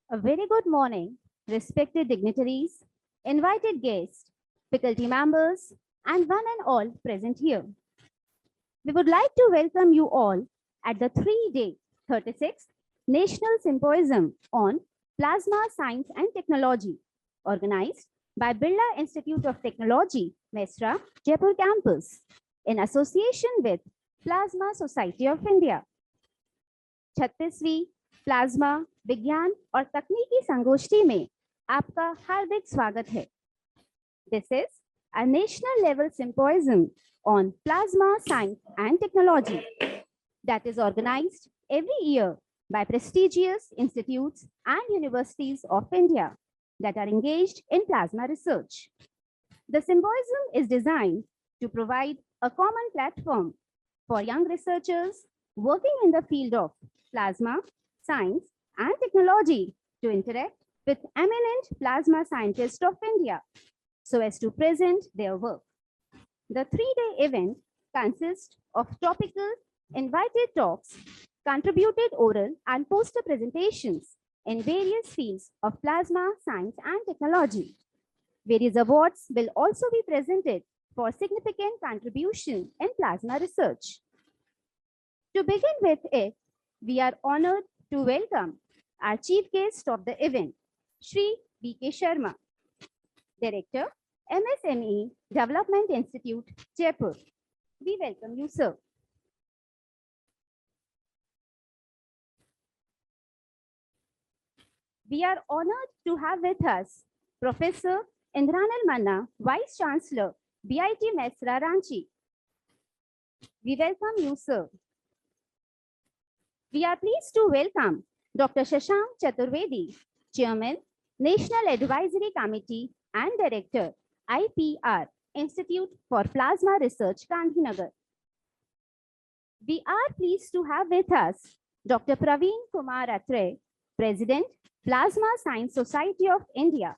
A very good morning, respected dignitaries, invited guests, faculty members, and one and all present here. We would like to welcome you all at the 3-day 36th National Symposium on Plasma Science and Technology, organized by Birla Institute of Technology, Mesra, Jaipur campus, in association with Plasma Society of India. 36वीं plasma विज्ञान और तकनीकी संगोष्ठी में आपका हार्दिक स्वागत है. This is a national level symposium on plasma science and technology that is organized every year by prestigious institutes and universities of India that are engaged in plasma research. The symposium is designed to provide a common platform for young researchers working in the field of plasma, science, and technology to interact with eminent plasma scientists of India so as to present their work. The 3-day event consists of topical invited talks, contributed oral and poster presentations in various fields of plasma, science, and technology. Various awards will also be presented for significant contribution in plasma research. To begin with it, we are honored to welcome our chief guest of the event, Shri B.K. Sharma, Director, MSME Development Institute, Jaipur. We welcome you, sir. We are honored to have with us Professor Indranil Manna, Vice Chancellor, BIT Mesra, Ranchi. We welcome you, sir. We are pleased to welcome Dr. Shashank Chaturvedi, Chairman, National Advisory Committee and Director, IPR, Institute for Plasma Research, Gandhinagar. We are pleased to have with us Dr. Praveen Kumar Atre, President, Plasma Science Society of India.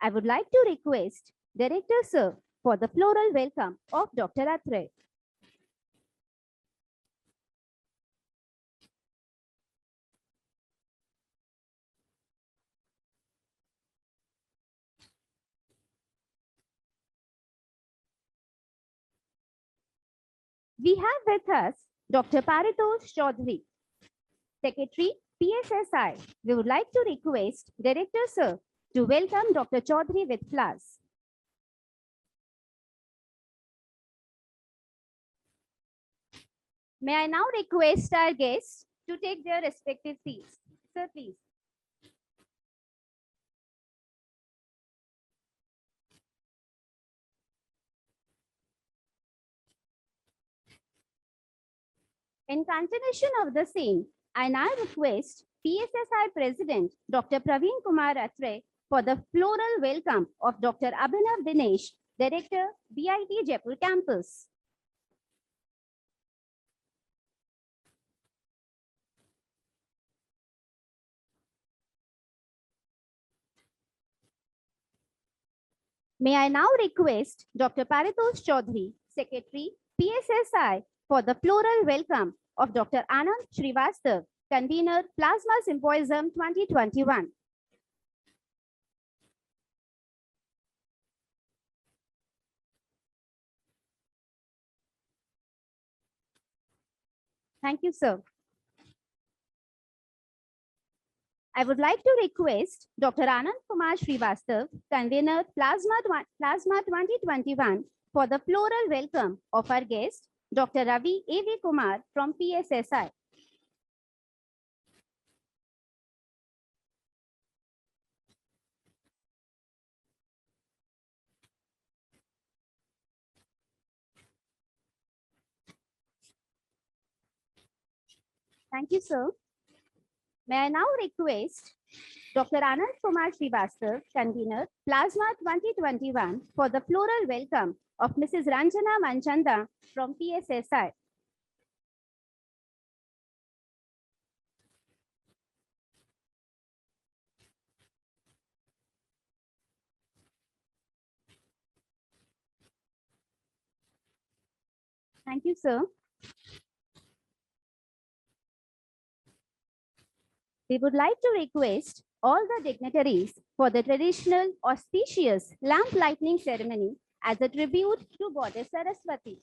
I would like to request Director Sir for the floral welcome of Dr. Atre. We have with us Dr. Paritosh Chaudhary, Secretary, PSSI. We would like to request Director Sir to welcome Dr. Chaudhary with flowers. May I now request our guests to take their respective seats. Sir, please. In continuation of the same, I now request PSSI President Dr. Praveen Kumar Atre for the floral welcome of Dr. Abhinav Dinesh, Director, BIT Jaipur campus. May I now request Dr. Paritosh Chaudhary, Secretary, PSSI, for the floral welcome of Dr. Anand Srivastav, Convener, Plasma Symposium 2021. Thank you, sir. I would like to request Dr. Anand Kumar Srivastav, Convener, Plasma 2021, for the floral welcome of our guest, Dr. Ravi A.V. Kumar from PSSI. Thank you, sir. May I now request Dr. Anand Kumar Srivastav, Convener, Plasma 2021, for the floral welcome of Mrs. Ranjana Manchanda from PSSI. Thank you, sir. We would like to request all the dignitaries for the traditional auspicious lamp lighting ceremony as a tribute to Goddess Saraswati.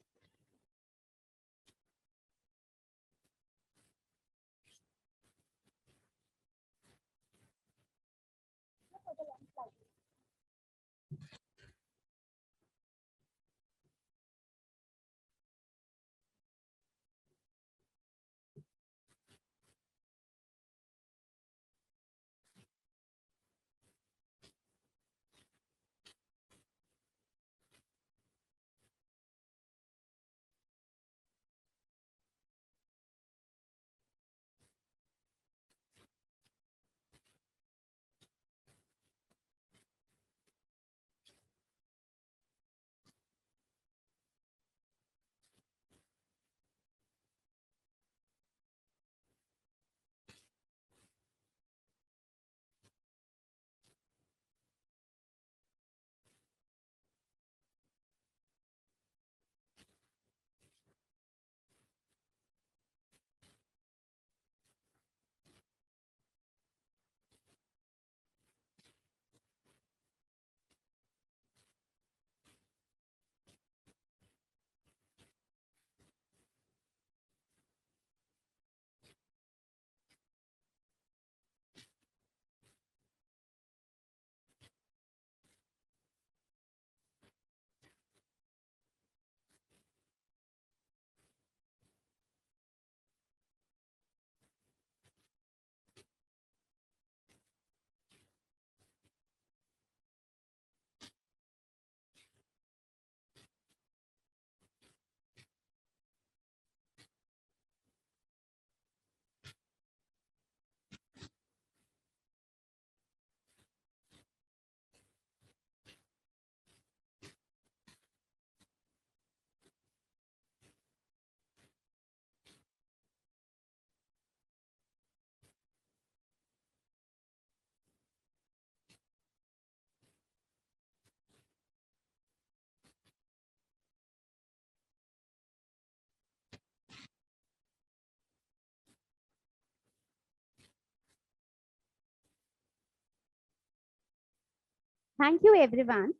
Thank you, everyone.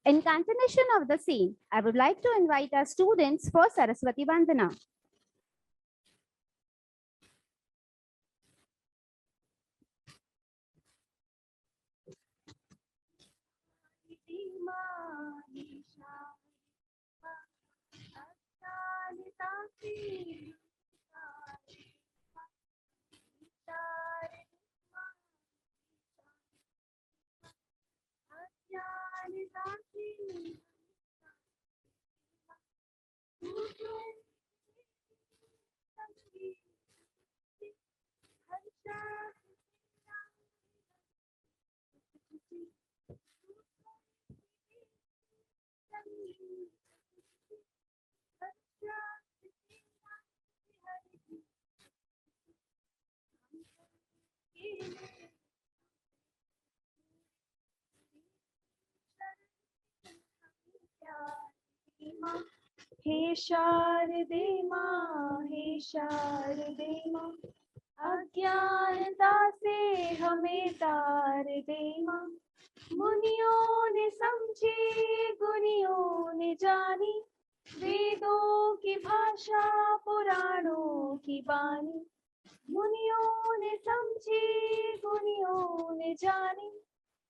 In continuation of the scene, I would like to invite our students for Saraswati Vandana. हे शारदे माँ, हे शारदे माँ, अज्ञानता से हमें तार दे माँ। मुनियों ने समझी, गुनियों ने जानी, वेदों की भाषा, पुराणों की बानी। मुनियों ने समझी, गुनियों ने जानी,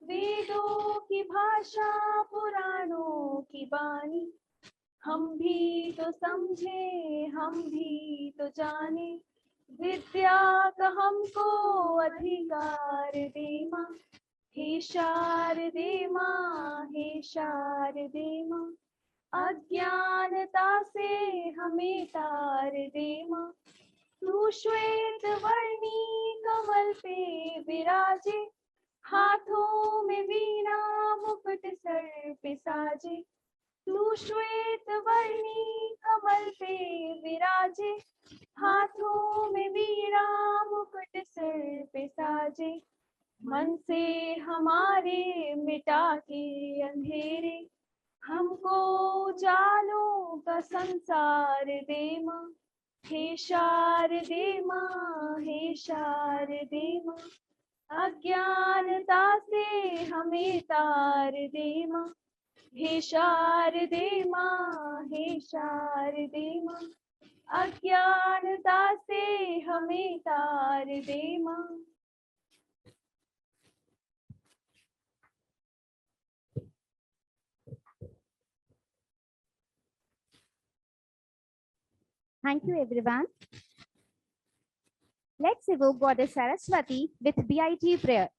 वेदों की भाषा, पुराणों की बानी। हम भी तो समझे, हम भी तो जाने, विद्या का हमको अधिकार दे माँ। हे शारदे माँ, हे शारदे माँ, अज्ञानता से हमें तार दे माँ। तू श्वेत वर्णी कमल पे विराजे, हाथों में वीणा मुकुट सर पे साजे। तू श्वेत वर्णी कमल पे विराजे, हाथों में वीणा मुकुट सिर पे साजे। मन से हमारे मिटा के अंधेरे, हमको उजालों का संसार दे माँ। हे शारदे माँ, हे शारदे माँ, अज्ञानता से हमें तार दे माँ। हे शारदे माँ, हे शारदे माँ, अज्ञानता से हमें तार दे माँ। Thank you, everyone. Let's evoke Goddess Saraswati with BIT prayer.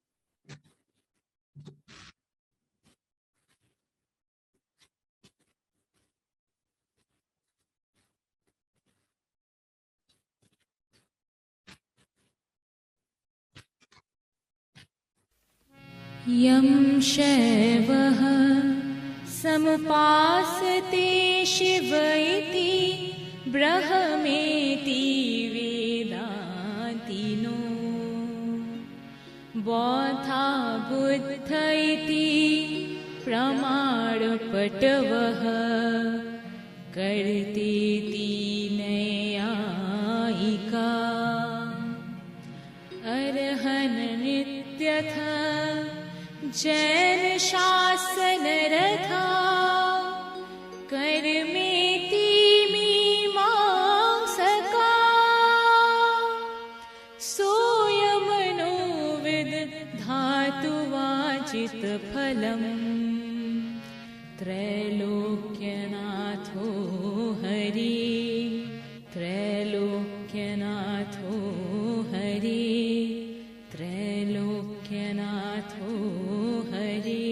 यं शैवः समुपासते शिव इति ब्रह्मेति वेदान्तिनो बौद्धा बुद्ध इति प्रमाणपटवः कर्तेति नैयायिका अर्हन् नित्यथ जैन शासन रथा कर्मेति मीमांसका सोऽयमनो विद धातुवाचित फलम् त्रैलोक्यनाथो हरि त्रैलोक्यनाथो हरि त्रैलोक्यनाथो हरि।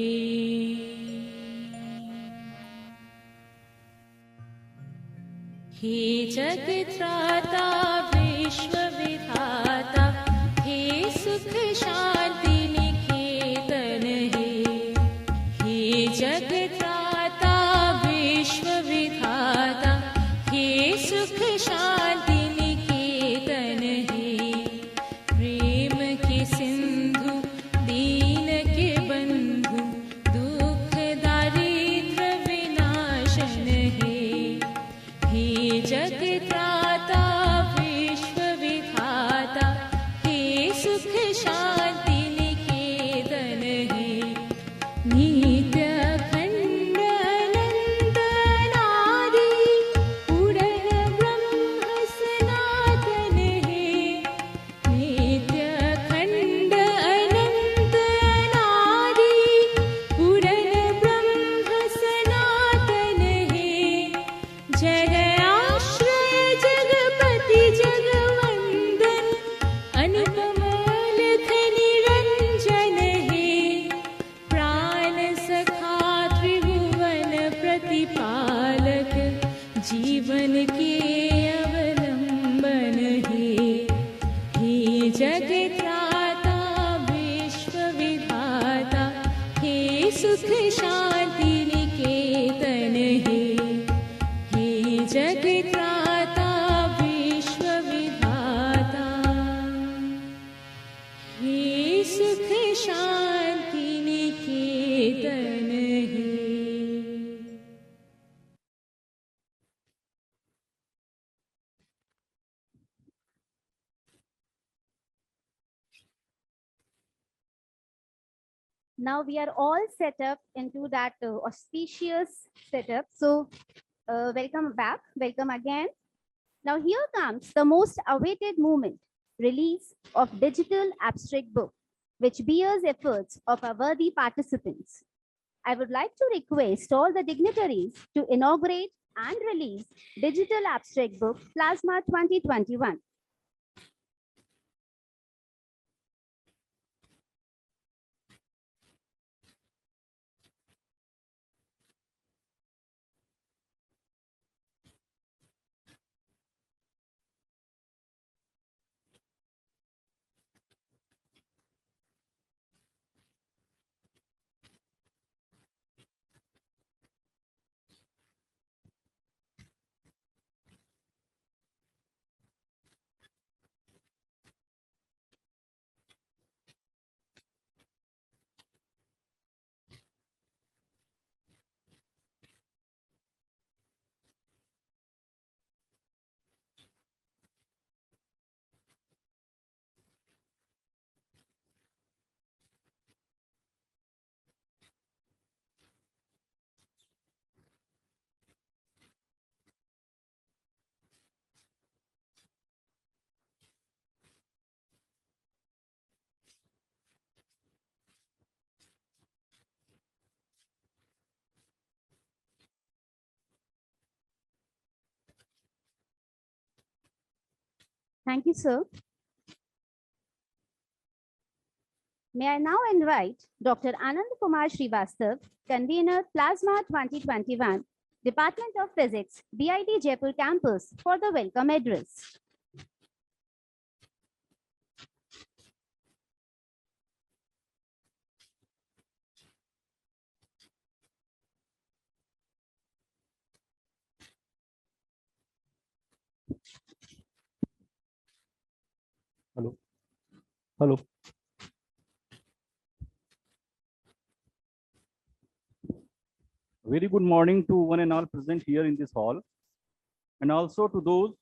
हे जगत्राता विश्वविधाता हे सुख शांति निकेतन हे जगत्राता विश्वविधाता हे सुख शांति निकेतन प्रेम के सिंधु दीन के बंधु दुख दारिद्र विनाशन हे जगत्राता विश्वविधाता हे सुख शांति निकेतन नित्य खंड अनंत अनादि पूर्ण ब्रह्म सनातन नित्य खंड अनंत अनादि पूर्ण ब्रह्म सनातन जग आश्रय जगपति जगवंदन अनुपम अलख निरंजन प्राण सखा त्रिभुवन प्रतिपालक जीवन के अवलंबन हे जगत्राता विश्वविधाता हे सुख शांति निकेतन हे जगत्राता विश्वविधाता हे सुख Shanti Niketan Now we are all set up into that auspicious setup. So welcome back, welcome again. Now here comes the most awaited moment, release of digital abstract book, which bears efforts of our worthy participants. I would like to request all the dignitaries to inaugurate and release digital abstract book Plasma 2021. Thank you, sir. May I now invite Dr. Anand Kumar Srivastav, convener Plasma 2021, Department of Physics, BIT Jaipur campus, for the welcome address. Hello. Hello. Very good morning to one and all present here in this hall, and also to those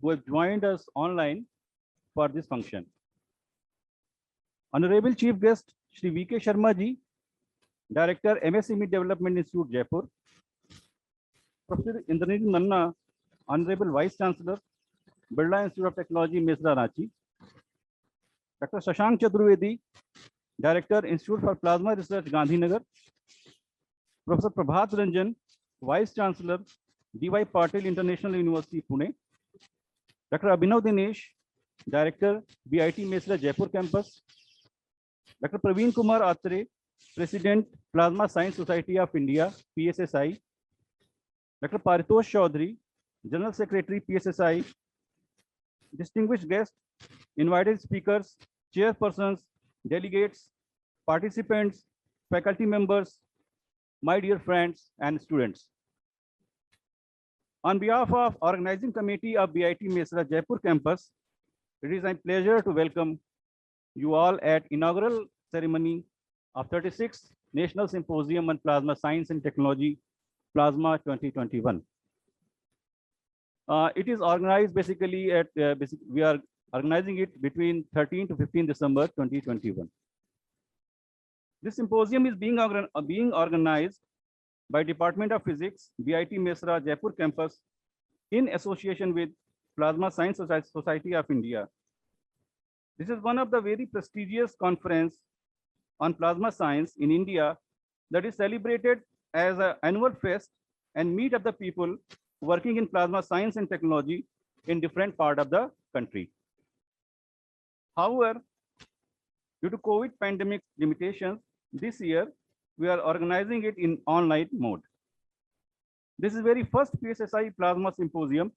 who have joined us online for this function. Honorable Chief Guest Shri V.K. Sharma ji, Director MSME Development Institute Jaipur, Professor Indrajit Nanna, Honorable Vice Chancellor, Birla Institute of Technology, Mesra, Ranchi, Dr. Shashank Chaturvedi, Director Institute for Plasma Research, Gandhinagar, Professor Prabhat Ranjan, Vice Chancellor, D.Y. Patil International University, Pune, Dr. Abhinav Dinesh, Director, BIT Mesra, Jaipur campus, Dr. Praveen Kumar Atre, President, Plasma Science Society of India, PSSI, Dr. Paritosh Chaudhary, General Secretary, PSSI, distinguished guests, invited speakers, chairpersons, delegates, participants, faculty members, my dear friends and students. On behalf of Organizing Committee of BIT Mesra Jaipur campus, it is my pleasure to welcome you all at inaugural ceremony of 36th National Symposium on Plasma Science and Technology, Plasma 2021. It is organized basically at, we are organizing it between 13 to 15 December 2021. This symposium is being organized by Department of Physics, BIT Mesra Jaipur campus, in association with Plasma Science Society of India. This is one of the very prestigious conference on plasma science in India that is celebrated as an annual fest and meet of the people working in plasma science and technology in different part of the country. However, due to COVID pandemic limitations, this year we are organizing it in online mode. This is very first PSSI Plasma Symposium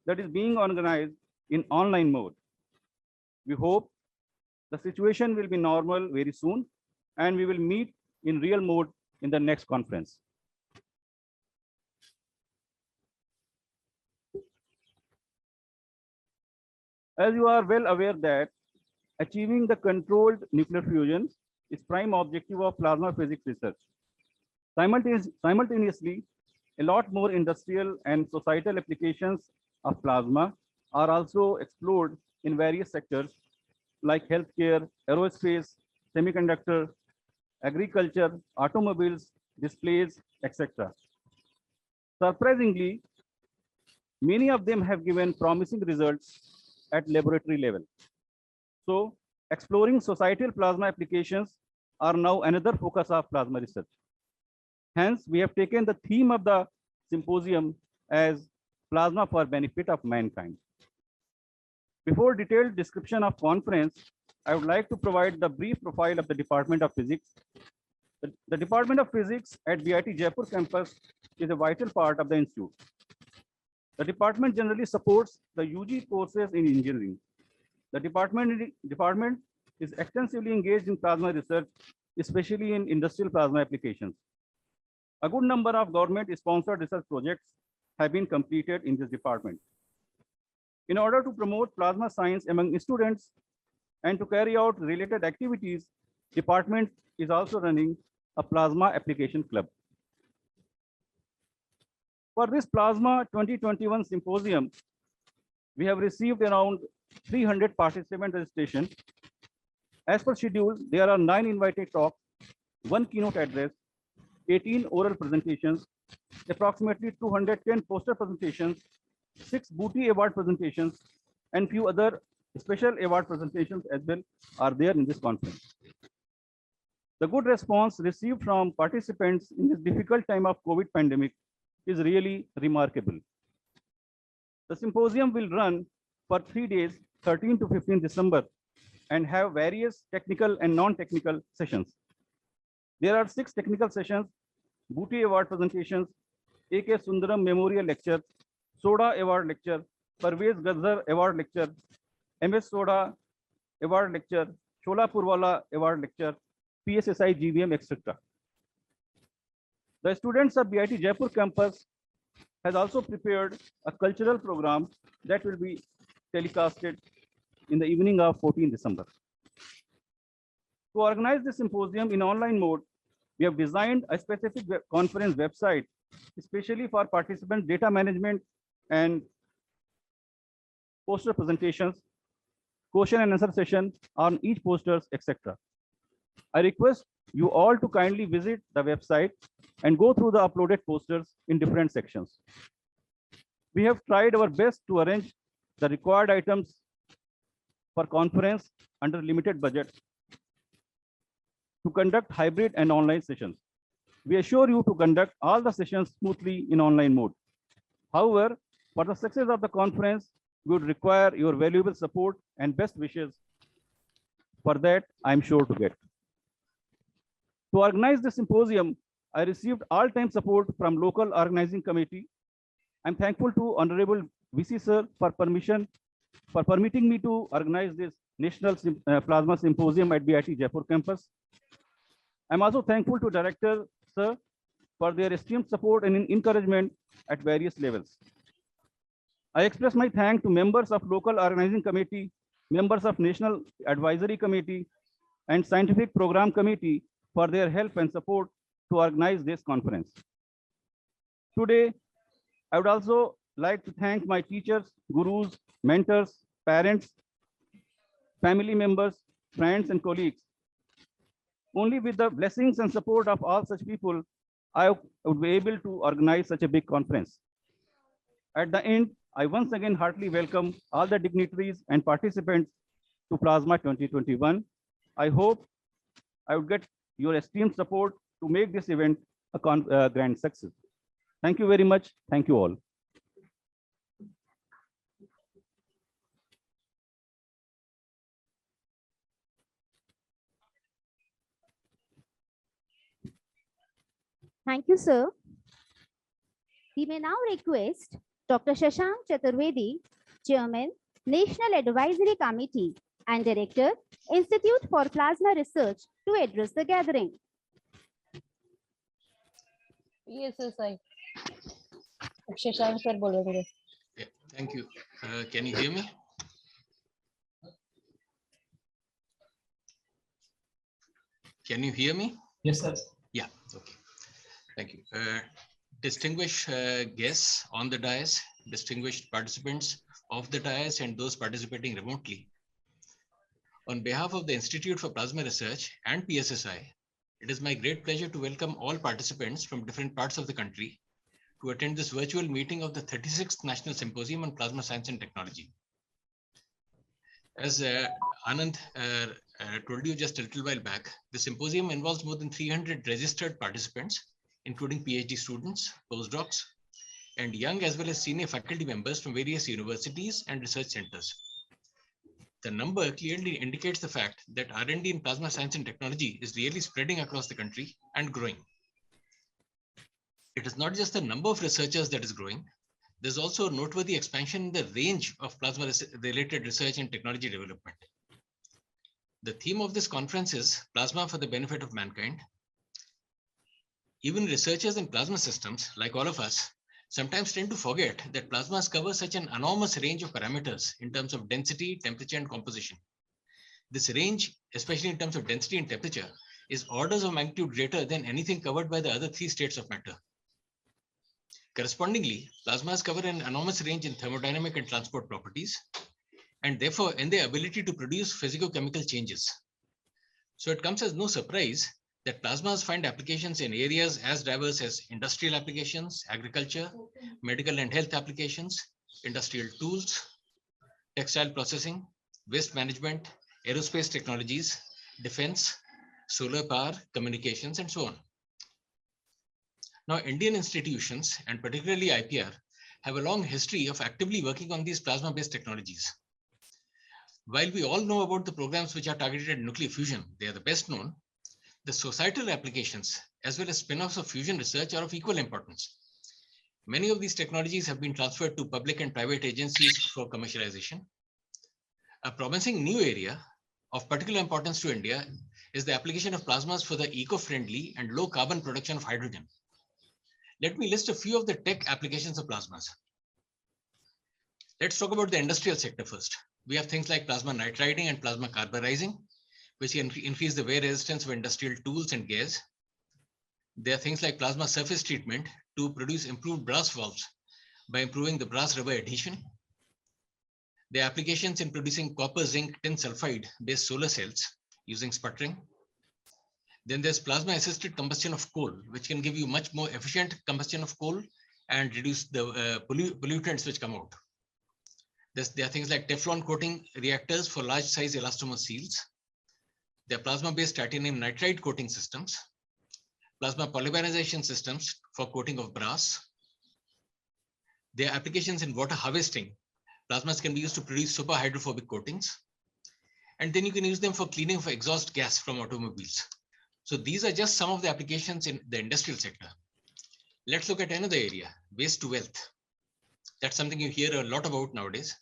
that is being organized in online mode. We hope the situation will be normal very soon and we will meet in real mode in the next conference. As you are well aware that achieving the controlled nuclear fusion is prime objective of plasma physics research. Simultaneously, a lot more industrial and societal applications of plasma are also explored in various sectors like healthcare, aerospace, semiconductor, agriculture, automobiles, displays, etc. Surprisingly, many of them have given promising results at laboratory level. So, exploring societal plasma applications are now another focus of plasma research. Hence, we have taken the theme of the symposium as plasma for benefit of mankind. Before detailed description of conference, I would like to provide the brief profile of the Department of Physics. The Department of Physics at BIT Jaipur campus is a vital part of the institute. The department generally supports the UG courses in engineering. The department is extensively engaged in plasma research, especially in industrial plasma applications. A good number of government-sponsored research projects have been completed in this department. In order to promote plasma science among students and to carry out related activities, department is also running a plasma application club. For this Plasma 2021 symposium, we have received around 300 participant registration. As per schedule, there are 9 invited talks, 1 keynote address, 18 oral presentations, approximately 210 poster presentations, 6 Booty Award presentations, and few other special award presentations as well are there in this conference. The good response received from participants in this difficult time of COVID pandemic is really remarkable. The symposium will run for 3 days 13 to 15 December and have various technical and non-technical sessions. There are 6 technical sessions: Booty Award presentations, A.K. Sundaram Memorial Lecture, Soda Award Lecture, Parvez Gazhar Award Lecture, M.S. Soda Award Lecture, Shola Purwala Award Lecture, PSSI GVM, etc. The students of BIT Jaipur campus has also prepared a cultural program that will be telecasted in the evening of 14 December. To organize this symposium in online mode, we have designed a specific conference website, especially for participant data management and poster presentations, question and answer session on each posters, etc. I request you all to kindly visit the website and go through the uploaded posters in different sections. We have tried our best to arrange the required items for conference under limited budget to conduct hybrid and online sessions. We assure you to conduct all the sessions smoothly in online mode. However, for the success of the conference, we would require your valuable support and best wishes. For that, I am sure to get. To organize the symposium, I received all-time support from local organizing committee. I'm thankful to Honorable VC Sir for permitting me to organize this National Plasma Symposium at BIT Jaipur campus. I'm also thankful to Director Sir for their esteemed support and encouragement at various levels. I express my thanks to members of local organizing committee, members of National Advisory Committee, and Scientific Program Committee for their help and support to organize this conference. Today, I would also like to thank my teachers, gurus, mentors, parents, family members, friends, and colleagues. Only with the blessings and support of all such people, I would be able to organize such a big conference. At the end, I once again heartily welcome all the dignitaries and participants to Plasma 2021. I hope I would get your esteemed support to make this event a grand success. Thank you very much. Thank you all. Thank you, sir. We may now request Dr. Shashank Chaturvedi, Chairman, National Advisory Committee and Director, Institute for Plasma Research, to address the gathering. PSSI. Shashank sir bolenge. Yeah, thank you. Can you hear me? Can you hear me? Yes, sir. Yeah, okay. Thank you. Distinguished guests on the dais, distinguished participants of the dais, and those participating remotely. On behalf of the Institute for Plasma Research and PSSI, it is my great pleasure to welcome all participants from different parts of the country to attend this virtual meeting of the 36th National Symposium on Plasma Science and Technology. As Anand told you just a little while back, the symposium involves more than 300 registered participants, including PhD students, postdocs, and young as well as senior faculty members from various universities and research centers. The number clearly indicates the fact that R&D in plasma science and technology is really spreading across the country and growing. It is not just the number of researchers that is growing. There's also a noteworthy expansion in the range of plasma-related research and technology development. The theme of this conference is Plasma for the Benefit of Mankind. Even researchers in plasma systems, like all of us, sometimes tend to forget that plasmas cover such an enormous range of parameters in terms of density, temperature, and composition. This range, especially in terms of density and temperature, is orders of magnitude greater than anything covered by the other 3 states of matter. Correspondingly, plasmas cover an enormous range in thermodynamic and transport properties, and therefore in their ability to produce physicochemical changes. So it comes as no surprise that plasmas find applications in areas as diverse as industrial applications, agriculture, medical and health applications, industrial tools, textile processing, waste management, aerospace technologies, defense, solar power, communications, and so on. Now, Indian institutions, and particularly IPR, have a long history of actively working on these plasma-based technologies. While we all know about the programs which are targeted at nuclear fusion, they are the best known. The societal applications, as well as spin-offs of fusion research, are of equal importance. Many of these technologies have been transferred to public and private agencies for commercialization. A promising new area of particular importance to India is the application of plasmas for the eco-friendly and low carbon production of hydrogen. Let me list a few of the tech applications of plasmas. Let's talk about the industrial sector first. We have things like plasma nitriding and plasma carburizing, which can increase the wear resistance of industrial tools and gears. There are things like plasma surface treatment to produce improved brass valves by improving the brass rubber adhesion. There are applications in producing copper zinc tin sulfide based solar cells using sputtering. Then there's plasma assisted combustion of coal, which can give you much more efficient combustion of coal and reduce the pollutants which come out. There are things like Teflon coating reactors for large size elastomer seals. There are plasma based titanium nitride coating systems, plasma polymerization systems for coating of brass. There are applications in water harvesting. Plasmas can be used to produce super hydrophobic coatings. And then you can use them for cleaning of exhaust gas from automobiles. So these are just some of the applications in the industrial sector. Let's look at another area, waste to wealth. That's something you hear a lot about nowadays.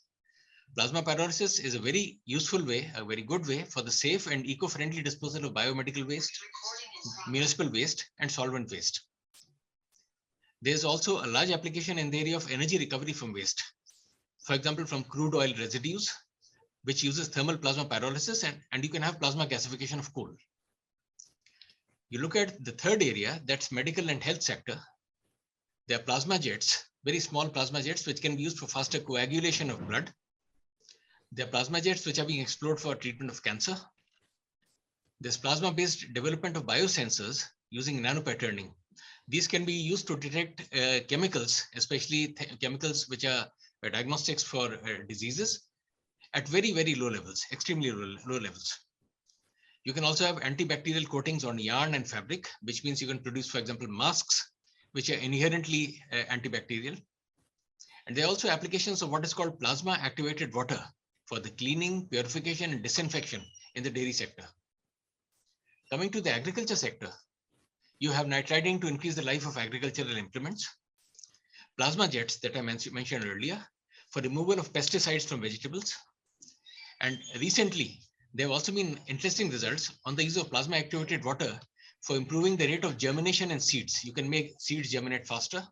Plasma pyrolysis is a very useful way, a very good way for the safe and eco-friendly disposal of biomedical waste, municipal waste, and solvent waste. There's also a large application in the area of energy recovery from waste. For example, from crude oil residues, which uses thermal plasma pyrolysis, and you can have plasma gasification of coal. You look at the third area, that's medical and health sector. There are plasma jets, very small plasma jets, which can be used for faster coagulation of blood. There are plasma jets which are being explored for treatment of cancer. There's plasma-based development of biosensors using nanopatterning. These can be used to detect chemicals, especially chemicals which are diagnostics for diseases at very, very low levels, extremely low levels. You can also have antibacterial coatings on yarn and fabric, which means you can produce, for example, masks, which are inherently antibacterial. And there are also applications of what is called plasma activated water for the cleaning, purification, and disinfection in the dairy sector. Coming to the agriculture sector, you have nitriding to increase the life of agricultural implements, plasma jets that I mentioned earlier for removal of pesticides from vegetables. And recently, there have also been interesting results on the use of plasma activated water for improving the rate of germination in seeds. You can make seeds germinate faster.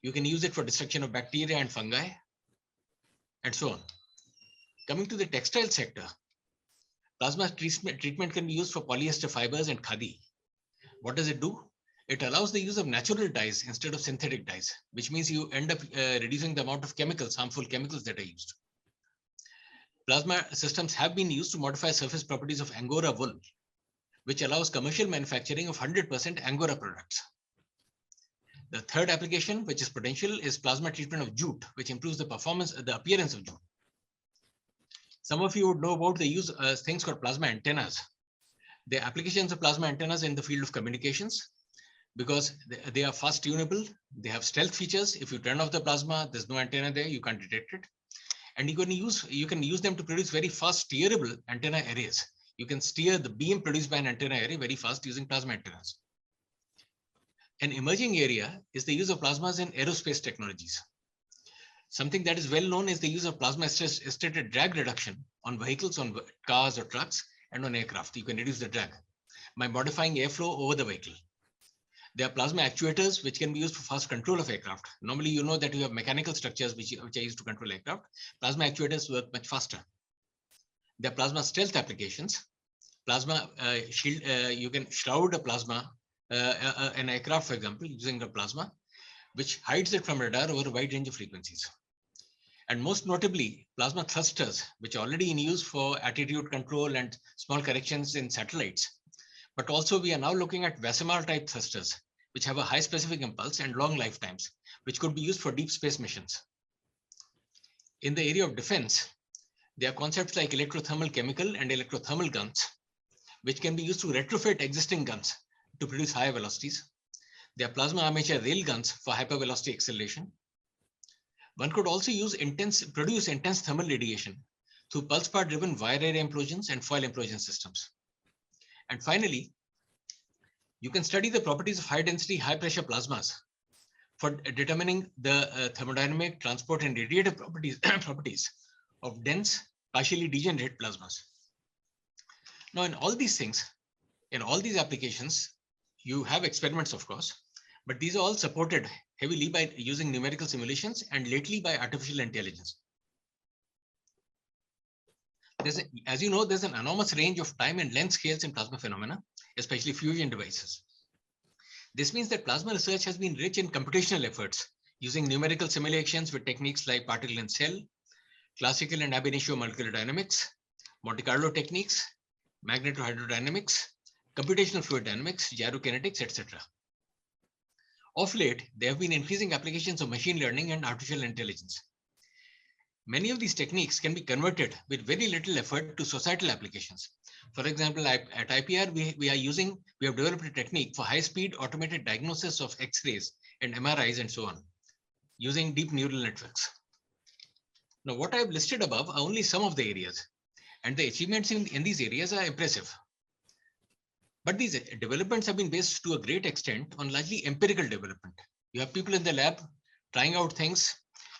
You can use it for destruction of bacteria and fungi, and so on. Coming to the textile sector, plasma treatment can be used for polyester fibers and khadi. What does it do? It allows the use of natural dyes instead of synthetic dyes, which means you end up reducing the amount of chemicals, harmful chemicals that are used. Plasma systems have been used to modify surface properties of Angora wool, which allows commercial manufacturing of 100% Angora products. The third application, which is potential, is plasma treatment of jute, which improves the performance, the appearance of jute. Some of you would know about the use of things called plasma antennas. The applications of plasma antennas in the field of communications, because they are fast tunable, they have stealth features. If you turn off the plasma, there's no antenna there, you can't detect it. And you can use them to produce very fast steerable antenna arrays. You can steer the beam produced by an antenna array very fast using plasma antennas. An emerging area is the use of plasmas in aerospace technologies. Something that is well known is the use of plasma assisted drag reduction on vehicles, on cars or trucks, and on aircraft. You can reduce the drag by modifying airflow over the vehicle. There are plasma actuators which can be used for fast control of aircraft. Normally, you know that you have mechanical structures which are used to control aircraft. Plasma actuators work much faster. There are plasma stealth applications. Plasma shield, you can shroud a plasma, an aircraft, for example, using a plasma, which hides it from radar over a wide range of frequencies. And most notably, plasma thrusters, which are already in use for attitude control and small corrections in satellites. But also we are now looking at Vasimar type thrusters, which have a high specific impulse and long lifetimes, which could be used for deep space missions. In the area of defense, there are concepts like electrothermal chemical and electrothermal guns, which can be used to retrofit existing guns to produce higher velocities. There are plasma armature rail guns for hypervelocity acceleration. One could also produce intense thermal radiation through pulsar driven wire array implosions and foil implosion systems. And finally, you can study the properties of high density, high pressure plasmas for determining the thermodynamic, transport, and radiative properties of dense, partially degenerate plasmas. Now, in all these things, in all these applications, you have experiments, of course, but these are all supported heavily by using numerical simulations and lately by artificial intelligence. As you know, there's an enormous range of time and length scales in plasma phenomena, especially fusion devices. This means that plasma research has been rich in computational efforts using numerical simulations with techniques like particle and cell, classical and ab initio molecular dynamics, Monte Carlo techniques, magnetohydrodynamics, computational fluid dynamics, gyrokinetics, etc. Of late, there have been increasing applications of machine learning and artificial intelligence. Many of these techniques can be converted with very little effort to societal applications. For example, at IPR, we have developed a technique for high-speed automated diagnosis of X-rays and MRIs and so on, using deep neural networks. Now, what I've listed above are only some of the areas, and the achievements in these areas are impressive. But these developments have been based to a great extent on largely empirical development. You have people in the lab trying out things,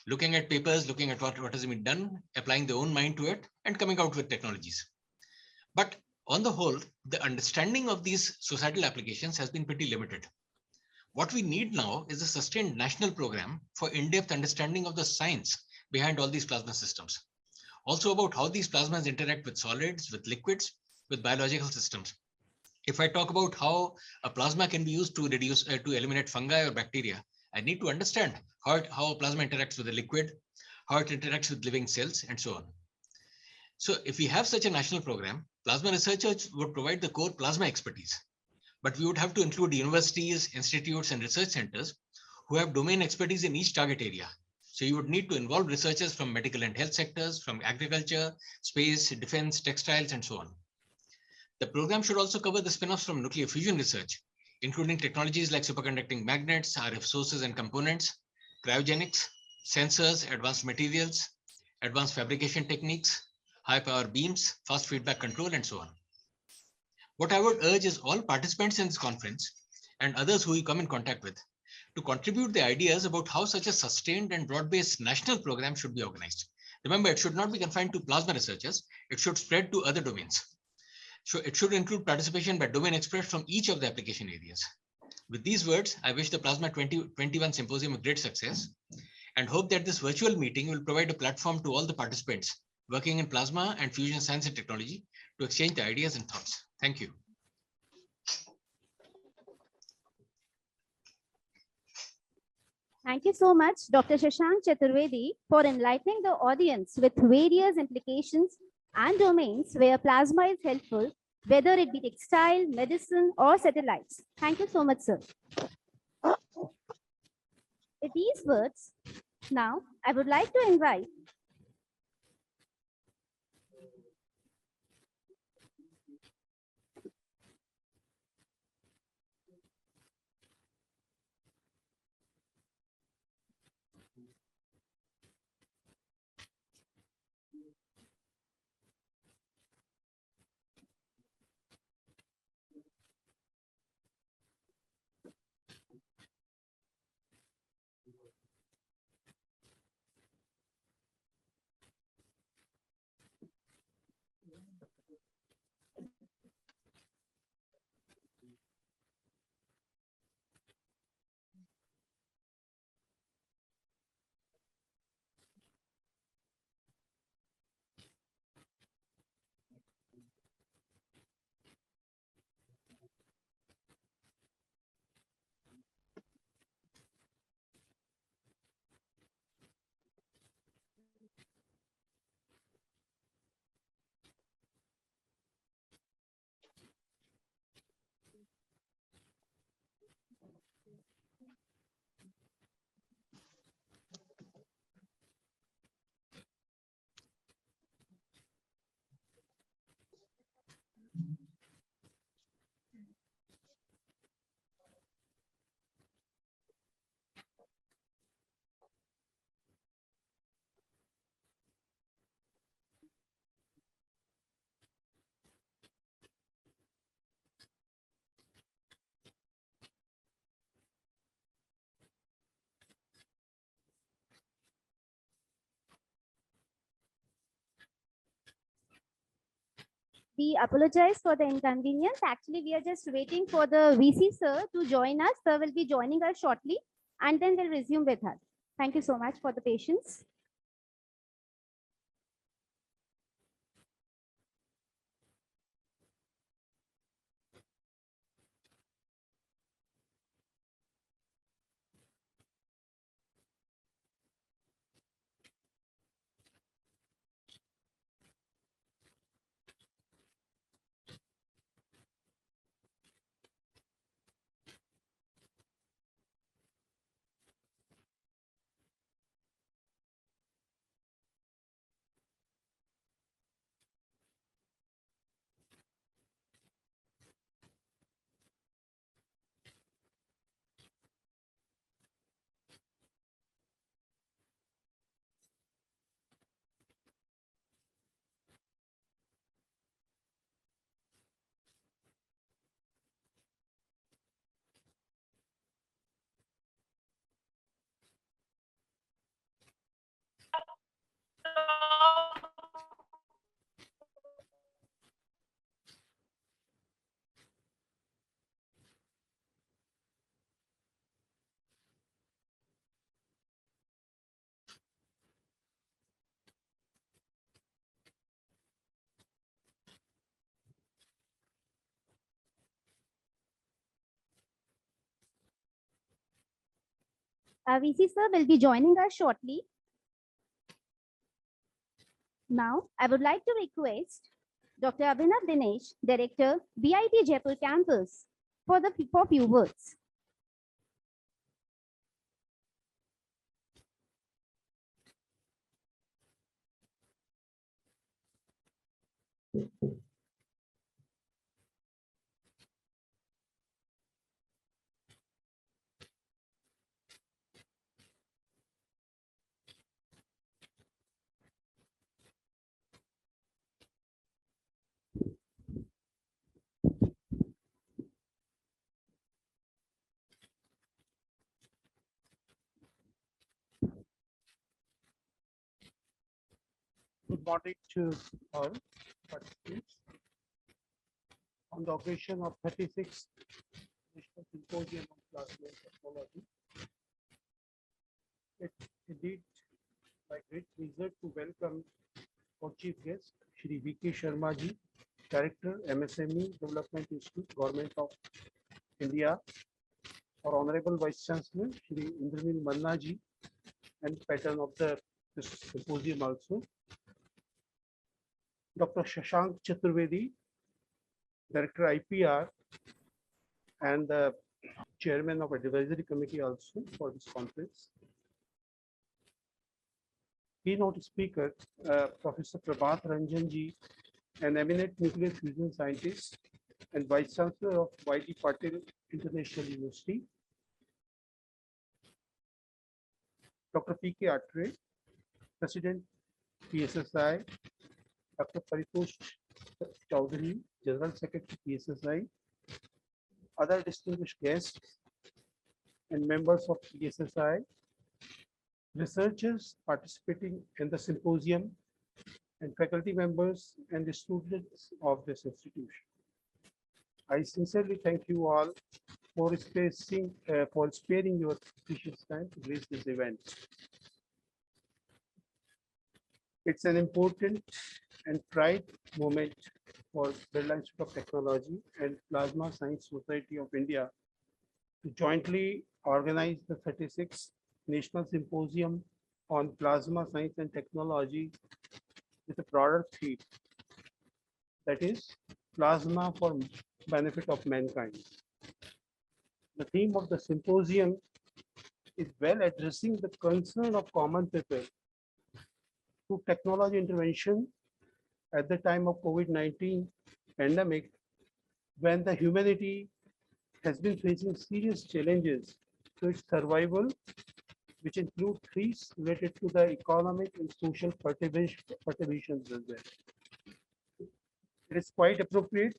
looking at papers, looking at what has been done, applying their own mind to it, and coming out with technologies. But on the whole, the understanding of these societal applications has been pretty limited. What we need now is a sustained national program for in-depth understanding of the science behind all these plasma systems. Also about how these plasmas interact with solids, with liquids, with biological systems. If I talk about how a plasma can be used to eliminate fungi or bacteria, I need to understand how a plasma interacts with a liquid, how it interacts with living cells, and so on. So if we have such a national program, plasma researchers would provide the core plasma expertise. But we would have to include universities, institutes, and research centers who have domain expertise in each target area. So you would need to involve researchers from medical and health sectors, from agriculture, space, defense, textiles, and so on. The program should also cover the spin-offs from nuclear fusion research, including technologies like superconducting magnets, RF sources and components, cryogenics, sensors, advanced materials, advanced fabrication techniques, high power beams, fast feedback control, and so on. What I would urge is all participants in this conference and others who you come in contact with to contribute the ideas about how such a sustained and broad-based national program should be organized. Remember, it should not be confined to plasma researchers. It should spread to other domains. So it should include participation by domain experts from each of the application areas. With these words, I wish the Plasma 2021 Symposium a great success and hope that this virtual meeting will provide a platform to all the participants working in plasma and fusion science and technology to exchange the ideas and thoughts. Thank you. Thank you so much, Dr. Shashank Chaturvedi, for enlightening the audience with various implications and domains where plasma is helpful, whether it be textile, medicine, or satellites. Thank you so much, sir. With these words, now I would like to invite We apologize for the inconvenience. Actually, we are just waiting for the VC sir to join us. Sir will be joining us shortly, and then we'll resume with us. Thank you so much for the patience. VC sir will be joining us shortly. Now, I would like to request Dr. Abhinav Dinesh, Director, BIT Jaipur Campus, for few words. Good morning to all participants. On the occasion of 36th National Symposium on Plasma Technology, it's indeed my great pleasure to welcome our chief guest, Shri V.K. Sharma ji, Director, MSME Development Institute, Government of India, our Honorable Vice Chancellor, Shri Indranil Manna ji, and patron of this symposium also, Dr. Shashank Chaturvedi, Director IPR, and the Chairman of Advisory Committee also for this conference. Keynote speaker, Professor Prabhat Ranjan ji, an eminent nuclear fusion scientist and Vice Chancellor of Y.D. Patil International University. Dr. P.K. Atre, President, PSSI, Dr. Paritosh Chowdhury, General Secretary, PSSI, other distinguished guests and members of PSSI, researchers participating in the symposium, and faculty members and the students of this institution. I sincerely thank you all for sparing your precious time to grace this event. It's an important and pride moment for Birla Institute of Technology and Plasma Science Society of India to jointly organize the 36th National Symposium on Plasma Science and Technology with a broader theme, that is, plasma for benefit of mankind. The theme of the symposium is well addressing the concern of common people through technology intervention at the time of COVID-19 pandemic, when the humanity has been facing serious challenges to its survival, which include threats related to the economic and social perturbations as well. It is quite appropriate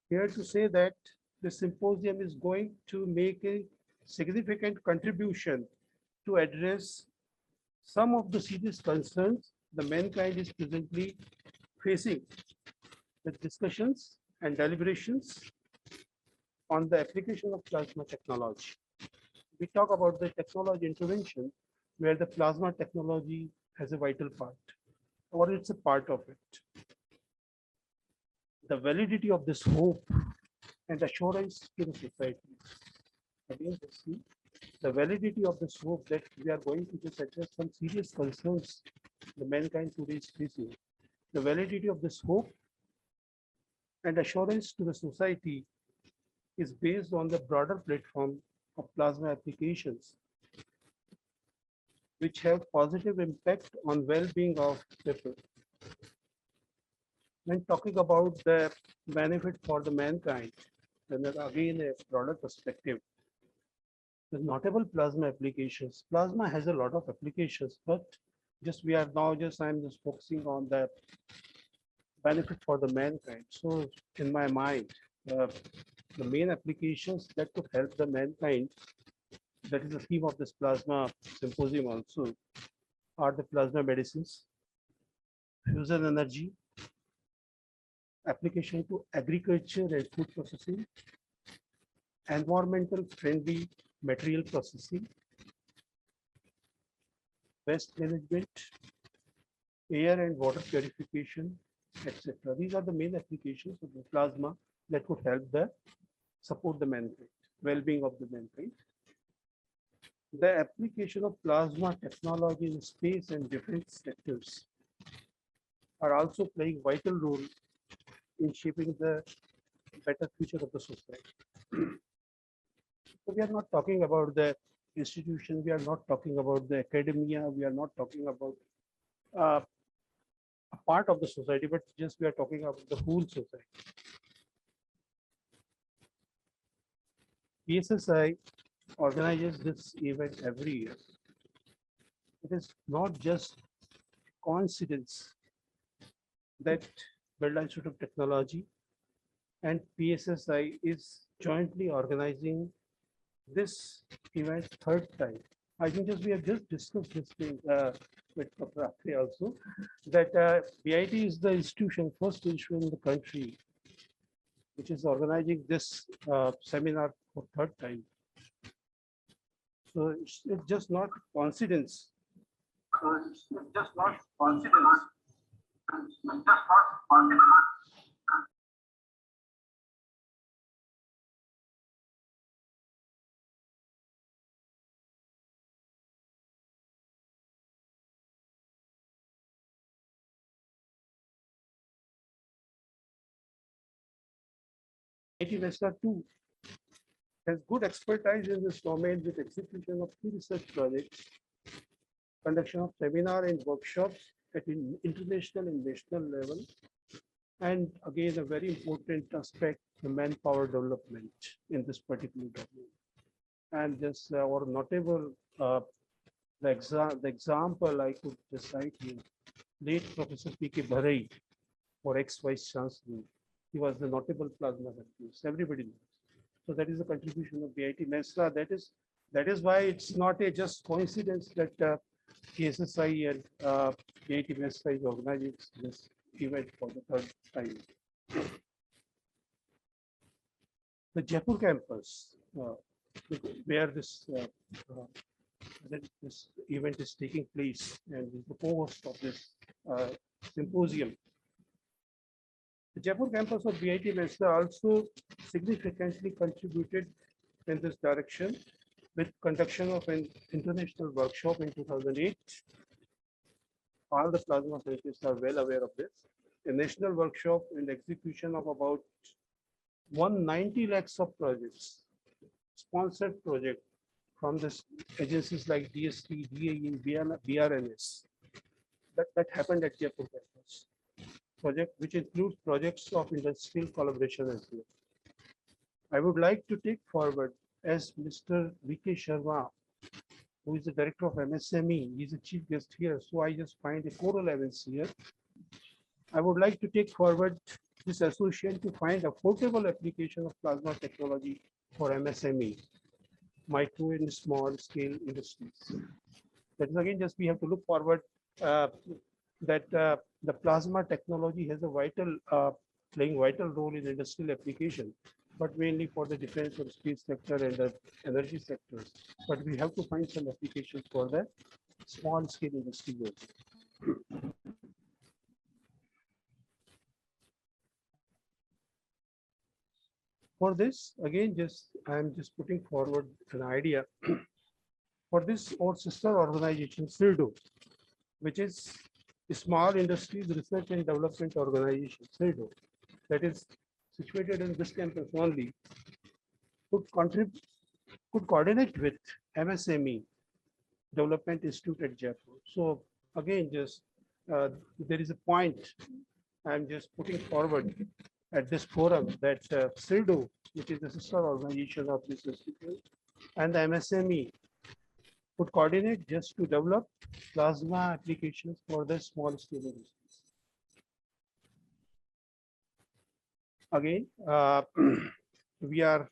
here to say that the symposium is going to make a significant contribution to address some of the serious concerns the mankind is presently facing with discussions and deliberations on the application of plasma technology. We talk about the technology intervention where the plasma technology has a vital part, or it's a part of it. The validity of this hope and assurance to the society. Again, let's see the validity of this hope that we are going to just address some serious concerns the mankind today is facing. The validity of this hope and assurance to the society is based on the broader platform of plasma applications, which have positive impact on well-being of people. When talking about the benefit for the mankind, then again a broader perspective, the notable plasma applications. Plasma has a lot of applications, but just we are now I'm just focusing on the benefit for the mankind. So in my mind, the main applications that could help the mankind, that is the theme of this plasma symposium also, are the plasma medicines, fusion energy, application to agriculture and food processing, environmental friendly material processing, waste management, air and water purification, etc. These are the main applications of the plasma that could help support the mankind, well-being of the mankind. The application of plasma technology in space and defense sectors are also playing vital role in shaping the better future of the society. So we are not talking about the institution, we are not talking about the academia, we are not talking about a part of the society, but just we are talking about the whole society. PSSI organizes this event every year. It is not just coincidence that Birla Institute of Technology and PSSI is jointly organizing this event third time. I think just we have just discussed this thing with Dr. also, that BIT is the institution, first institution in the country, which is organizing this seminar for third time. So it's just not coincidence. So it's just not coincidence. It's just not coincidence. IIT Vesta too has good expertise in this domain with execution of key research projects, conduction of seminar and workshops at international and national level, and again a very important aspect, the manpower development in this particular domain. And this or notable the example I could just cite here, late Professor P.K. Bharai, or ex-vice chancellor. He was the notable plasma scientist. Everybody knows. So that is the contribution of BIT Mesra. That is why it's not a just coincidence that PSSI and BIT Mesra is organizing this event for the third time. The Jaipur campus, where this event is taking place, and is the co-host of this symposium. The Jaipur campus of BIT Mesra also significantly contributed in this direction with conduction of an international workshop in 2008. All the plasma scientists are well aware of this. A national workshop and execution of about 190 lakhs of projects, sponsored project from this agencies like DST, DAE, BRNS. That happened at Jaipur campus. Project which includes projects of industrial collaboration as well. I would like to take forward as Mr. V.K. Sharma, who is the director of MSME. He's a chief guest here, so I just find a co-relevance here. I would like to take forward this association to find affordable application of plasma technology for MSME, micro and small scale industries. That is again just we have to look forward that the plasma technology has a vital playing vital role in industrial application, but mainly for the defense or space sector and the energy sectors. But we have to find some applications for the small scale industry also. For this, again, I'm just putting forward an idea. For this, our sister organization, SIRDO, which is a Small Industries Research and Development Organization, SIRDO, that is situated in this campus only, could coordinate with MSME Development Institute at Jaipur. So again, there is a point I'm just putting forward at this forum that SIRDO, which is the sister organization of this institute, and the MSME would coordinate just to develop plasma applications for the small scale industries. Again, we are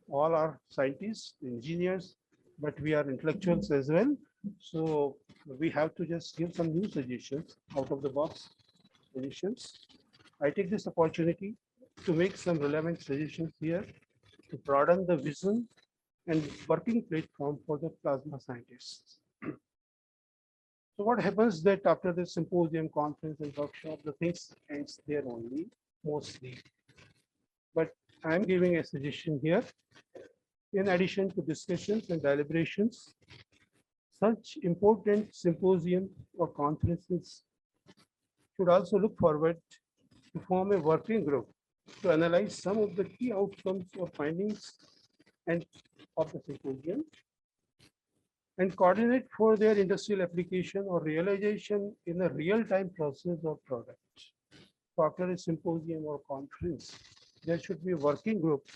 all are scientists, engineers, but we are intellectuals as well. So we have to just give some new suggestions, out of the box suggestions. I take this opportunity to make some relevant suggestions here to broaden the vision and working platform for the plasma scientists. So what happens that after the symposium, conference and workshop, the things ends there only, mostly. But I'm giving a suggestion here. In addition to discussions and deliberations, such important symposium or conferences should also look forward to form a working group to analyze some of the key outcomes or findings and of the symposium and coordinate for their industrial application or realization in a real-time process or product. So after a symposium or conference, there should be a working group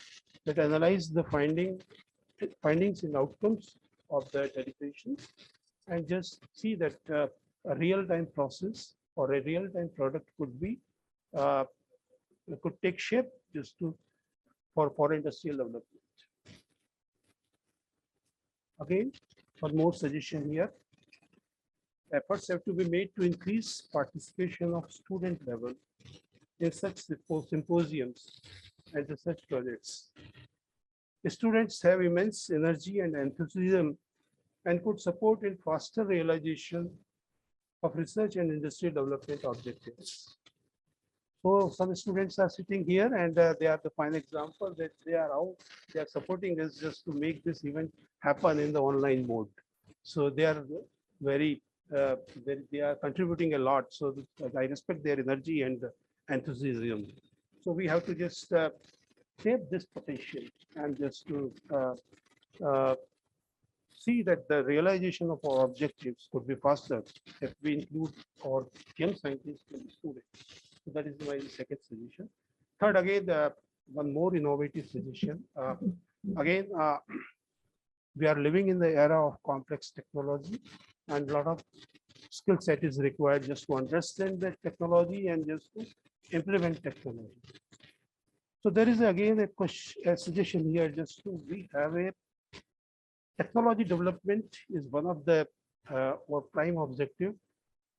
that analyze the findings and outcomes of the deliberations and just see that a real-time process or a real-time product could take shape just for industrial development. Again, one more suggestion here. Efforts have to be made to increase participation of student level in such symposiums and research projects. The students have immense energy and enthusiasm and could support in faster realization of research and industry development objectives. So some students are sitting here and they are the fine example that they are supporting us just to make this event happen in the online mode. So they are they are contributing a lot. So I respect their energy and enthusiasm. So we have to just save this potential and just to see that the realization of our objectives could be faster if we include our young scientists and students. So that is my second suggestion. Third, again, one more innovative suggestion. We are living in the era of complex technology and a lot of skill set is required just to understand the technology and just to implement technology. So there is again a suggestion here just to we have a technology development is one of the our prime objective,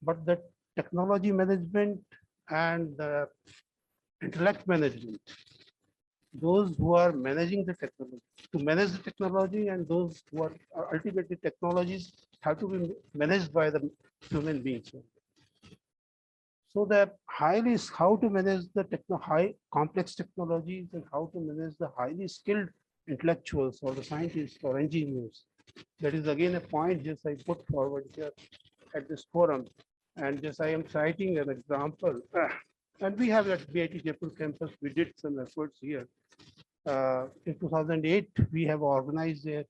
but the technology management and the intellect management, those who are managing the technology, to manage the technology and those who are ultimately technologies have to be managed by the human beings. So the highly is how to manage the high complex technologies and how to manage the highly skilled intellectuals or the scientists or engineers. That is again a point just I put forward here at this forum. And just I am citing an example. And we have at BIT Jaipur campus, we did some efforts here. In 2008, we have organized a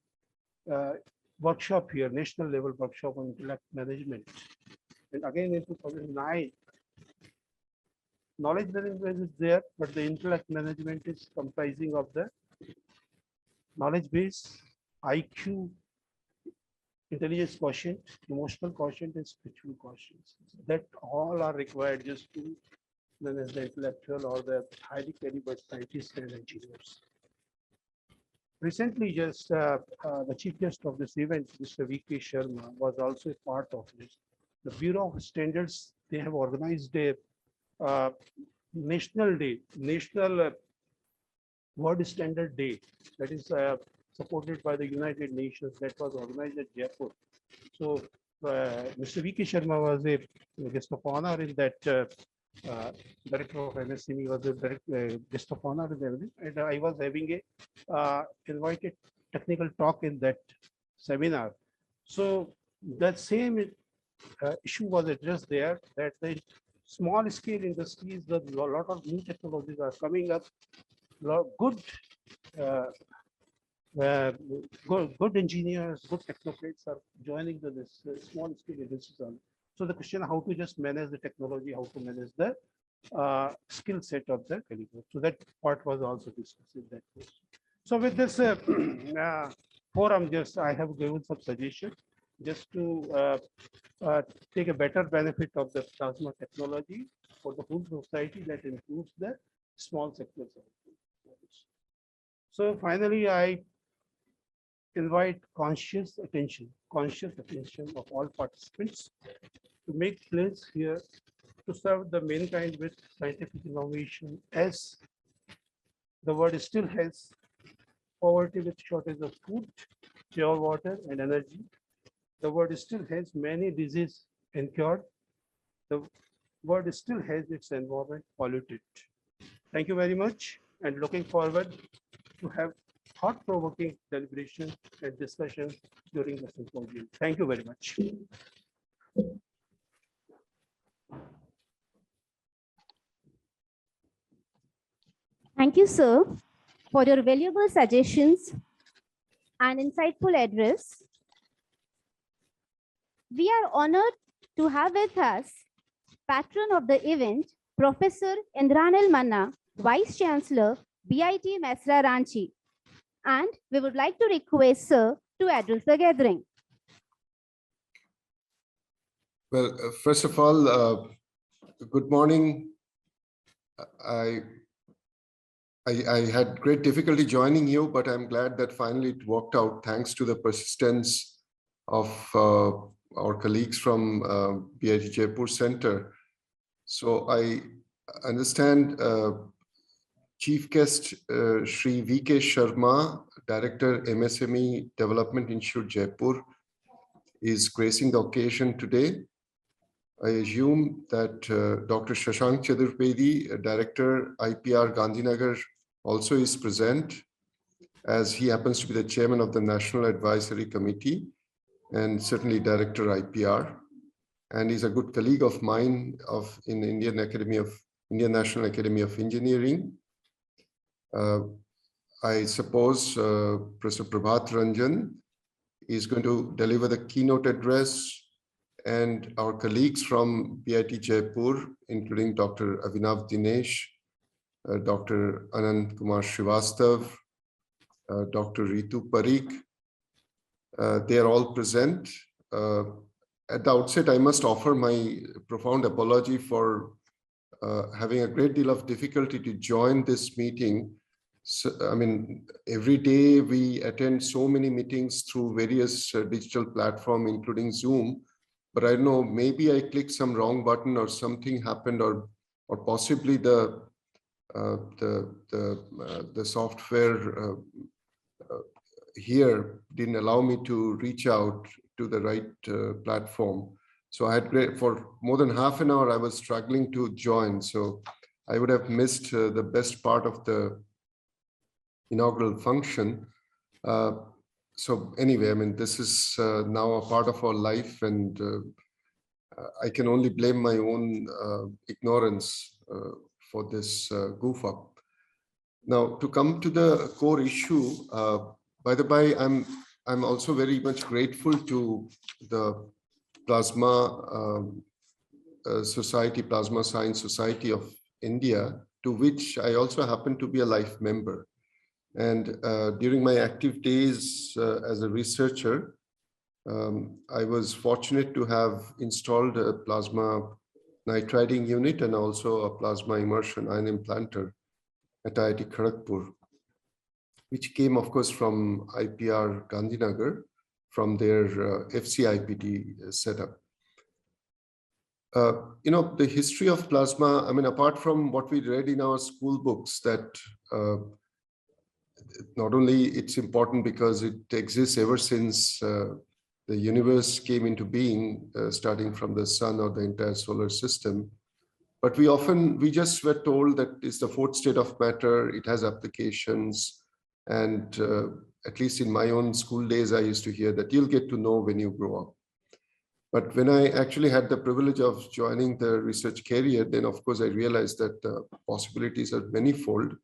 workshop here, national level workshop on intellect management. And again in 2009, knowledge management is there, but the intellect management is comprising of the knowledge base, IQ, intelligence quotient, emotional quotient, and spiritual quotients. That all are required just to manage the intellectual or the highly caliber scientists and engineers. Recently, just the chief guest of this event, Mr. V.K. Sharma, was also a part of this. The Bureau of Standards, they have organized a National Day, National World Standard Day, that is supported by the United Nations, that was organized at Jaipur. So Mr. V.K. Sharma was a guest of honor in that. Director of MSME was the guest of honor in everything, and I was having a invited technical talk in that seminar. So that same issue was addressed there, that the small scale industries, a lot of new technologies are coming up, good uh, good engineers, good technocrats are joining this small scale industries. So the question, how to just manage the technology, how to manage the skill set of the career. So that part was also discussed in that case. So with this forum, just I have given some suggestions just to take a better benefit of the plasma technology for the whole society, that includes the small sectors. So finally, I invite conscious attention of all participants to make place here to serve the mankind with scientific innovation, as the world still has poverty with shortage of food, pure water and energy. The world still has many diseases incurred. The world still has its environment polluted. Thank you very much, and looking forward to have thought-provoking deliberation and discussion during the symposium. Thank you very much. Thank you, sir, for your valuable suggestions and insightful address. We are honored to have with us patron of the event, Professor Indranil Manna, Vice Chancellor, BIT Mesra Ranchi. And we would like to request sir to address the gathering. Well, first of all, good morning. I had great difficulty joining you, but I'm glad that finally it worked out thanks to the persistence of our colleagues from BIT Jaipur Center. So I understand Chief Guest Shri V.K. Sharma, Director MSME Development Institute Jaipur, is gracing the occasion today. I assume that Dr. Shashank Chaturvedi, Director IPR Gandhinagar, also is present, as he happens to be the chairman of the National Advisory Committee and certainly Director IPR. And he's a good colleague of mine in Indian National Academy of Engineering. I suppose Professor Prabhat Ranjan is going to deliver the keynote address, and our colleagues from BIT Jaipur, including Dr. Avinav Dinesh, Dr. Anand Kumar Srivastav, Dr. Ritu Parikh, they are all present. At the outset, I must offer my profound apology for having a great deal of difficulty to join this meeting. So, I mean, every day we attend so many meetings through various digital platforms, including Zoom. But I don't know, maybe I clicked some wrong button or something happened, or possibly the software here didn't allow me to reach out to the right platform. So I had for more than half an hour I was struggling to join. So I would have missed the best part of the inaugural function. So anyway, I mean, this is now a part of our life, and I can only blame my own ignorance for this goof up. Now, to come to the core issue, by the by, I'm also very much grateful to the Plasma Society, Plasma Science Society of India, to which I also happen to be a life member. And during my active days as a researcher, I was fortunate to have installed a plasma nitriding unit and also a plasma immersion ion implanter at IIT Kharagpur, which came, of course, from IPR Gandhinagar, from their FCIPD setup. The history of plasma, I mean, apart from what we read in our school books, that not only it's important because it exists ever since the universe came into being, starting from the sun or the entire solar system, but we just were told that it's the fourth state of matter, it has applications, and at least in my own school days, I used to hear that you'll get to know when you grow up. But when I actually had the privilege of joining the research career, then of course I realized that the possibilities are manifold.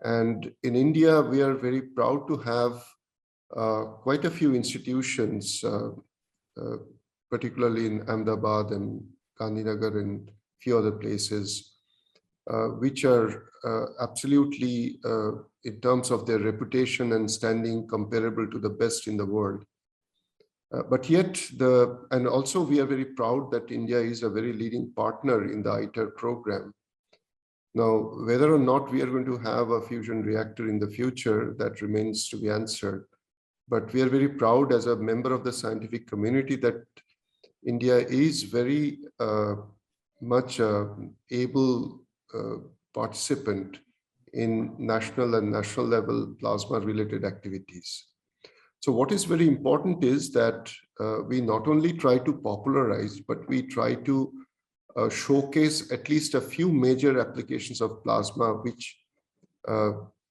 And in India, we are very proud to have quite a few institutions, particularly in Ahmedabad and Gandhinagar and few other places, which are absolutely, in terms of their reputation and standing, comparable to the best in the world. But yet, and also we are very proud that India is a very leading partner in the ITER program. Now, whether or not we are going to have a fusion reactor in the future, that remains to be answered. But we are very proud as a member of the scientific community that India is very much able participant in national and national level plasma related activities. So what is very important is that we not only try to popularize, but we try to showcase at least a few major applications of plasma, which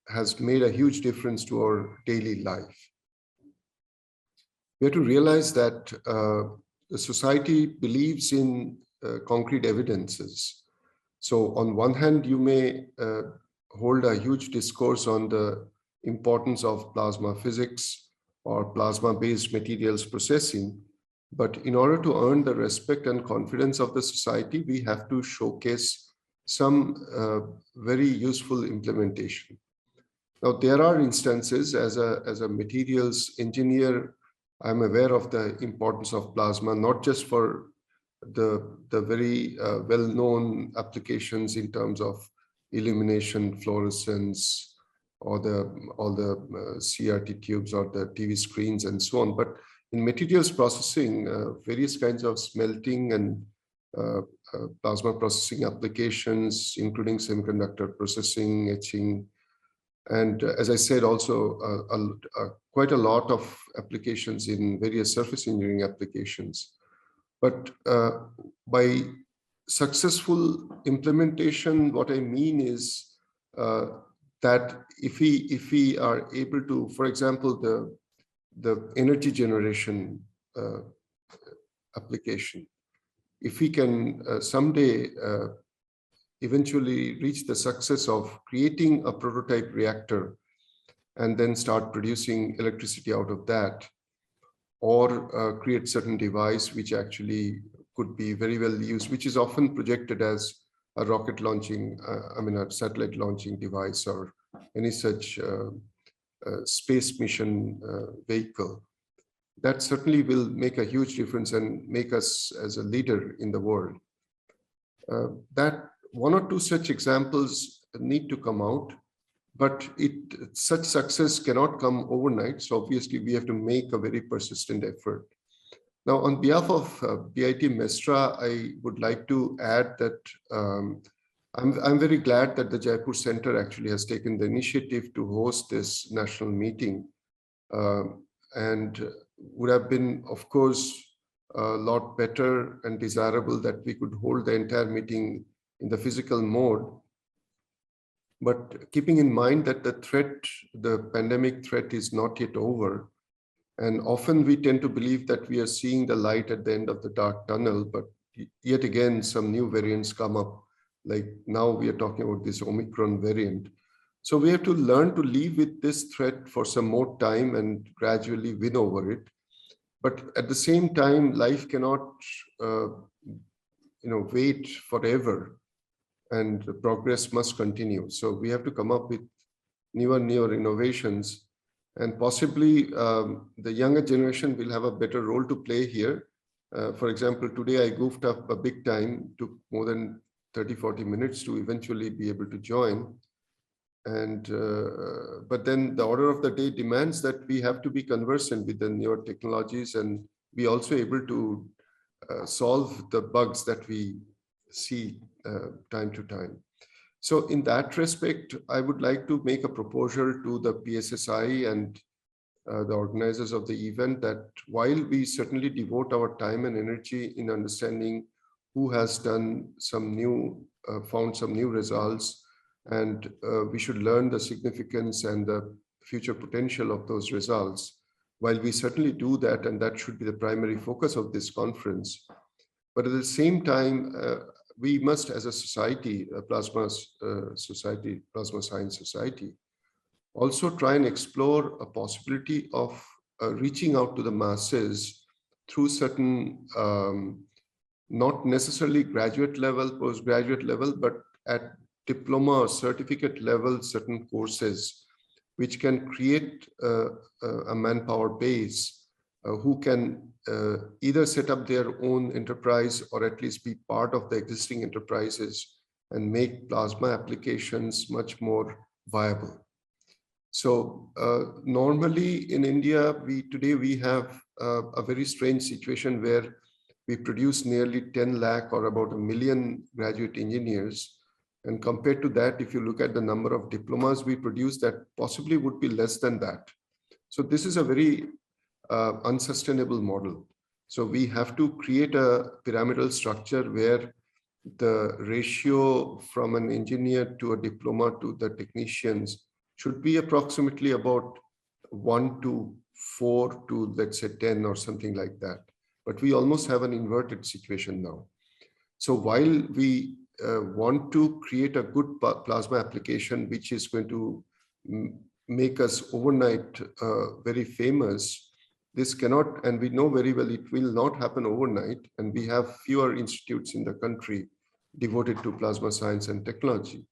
has made a huge difference to our daily life. We have to realize that the society believes in concrete evidences. So on one hand, you may hold a huge discourse on the importance of plasma physics or plasma-based materials processing. But in order to earn the respect and confidence of the society, we have to showcase some very useful implementation. Now, there are instances as a materials engineer, I'm aware of the importance of plasma, not just for the very well-known applications in terms of illumination, fluorescence, or all the CRT tubes or the TV screens and so on. But in materials processing, various kinds of smelting and plasma processing applications, including semiconductor processing, etching, and as I said, also quite a lot of applications in various surface engineering applications. But by successful implementation, what I mean is that if we are able to, for example, the energy generation application, if we can someday eventually reach the success of creating a prototype reactor and then start producing electricity out of that, or create certain device which actually could be very well used, which is often projected as a rocket launching, a satellite launching device or any such space mission vehicle. That certainly will make a huge difference and make us as a leader in the world. That one or two such examples need to come out, but such success cannot come overnight. So obviously we have to make a very persistent effort. Now, on behalf of BIT Mestra, I would like to add that I'm very glad that the Jaipur Center actually has taken the initiative to host this national meeting, and would have been, of course, a lot better and desirable that we could hold the entire meeting in the physical mode. But keeping in mind that the pandemic threat is not yet over, and often we tend to believe that we are seeing the light at the end of the dark tunnel, but yet again, some new variants come up. Like now we are talking about this Omicron variant. So we have to learn to live with this threat for some more time and gradually win over it. But at the same time, life cannot wait forever, and the progress must continue. So we have to come up with newer innovations, and possibly the younger generation will have a better role to play here. For example, today I goofed up a big time, took more than 30-40 minutes to eventually be able to join. And but then the order of the day demands that we have to be conversant with the newer technologies and be also able to solve the bugs that we see time to time. So in that respect, I would like to make a proposal to the PSSI and the organizers of the event that while we certainly devote our time and energy in understanding who has done some new, found some new results, and we should learn the significance and the future potential of those results, while we certainly do that, and that should be the primary focus of this conference. But at the same time, we must, as a society, a plasma society, plasma science society, also try and explore a possibility of reaching out to the masses through certain, not necessarily graduate level, postgraduate level, but at diploma or certificate level, certain courses, which can create a manpower base who can either set up their own enterprise or at least be part of the existing enterprises and make plasma applications much more viable. So normally in India, today we have a very strange situation where we produce nearly 10 lakh or about 1 million graduate engineers. And compared to that, if you look at the number of diplomas we produce, that possibly would be less than that. So this is a very unsustainable model. So we have to create a pyramidal structure where the ratio from an engineer to a diploma to the technicians should be approximately about 1 to 4 to, let's say, 10 or something like that. But we almost have an inverted situation now. So while we want to create a good plasma application, which is going to make us overnight very famous, this cannot, and we know very well it will not happen overnight. And we have fewer institutes in the country devoted to plasma science and technology.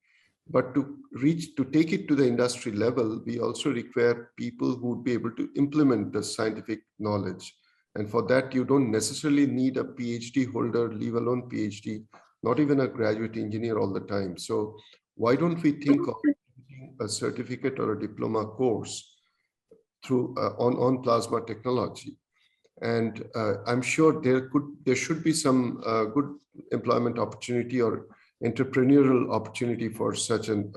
But to take it to the industry level, we also require people who would be able to implement the scientific knowledge. And for that, you don't necessarily need a PhD holder, leave alone PhD, not even a graduate engineer all the time. So why don't we think of a certificate or a diploma course through on plasma technology? And I'm sure there should be some good employment opportunity or entrepreneurial opportunity for such an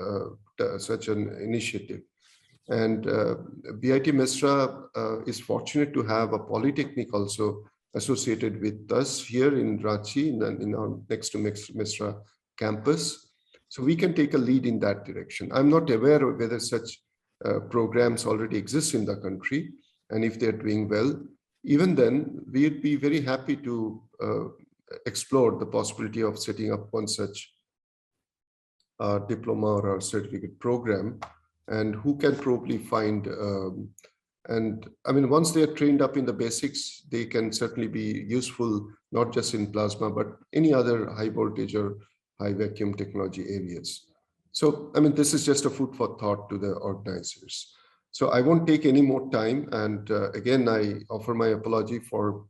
initiative. And BIT Mesra is fortunate to have a polytechnic also associated with us here in Ranchi, in our next to Mesra campus. So we can take a lead in that direction. I'm not aware of whether such programs already exist in the country, and if they're doing well, even then, we'd be very happy to explore the possibility of setting up one such diploma or a certificate program, and who can probably find, and I mean, once they are trained up in the basics, they can certainly be useful, not just in plasma, but any other high voltage or high vacuum technology areas. So, I mean, this is just a food for thought to the organizers. So I won't take any more time. And again, I offer my apology for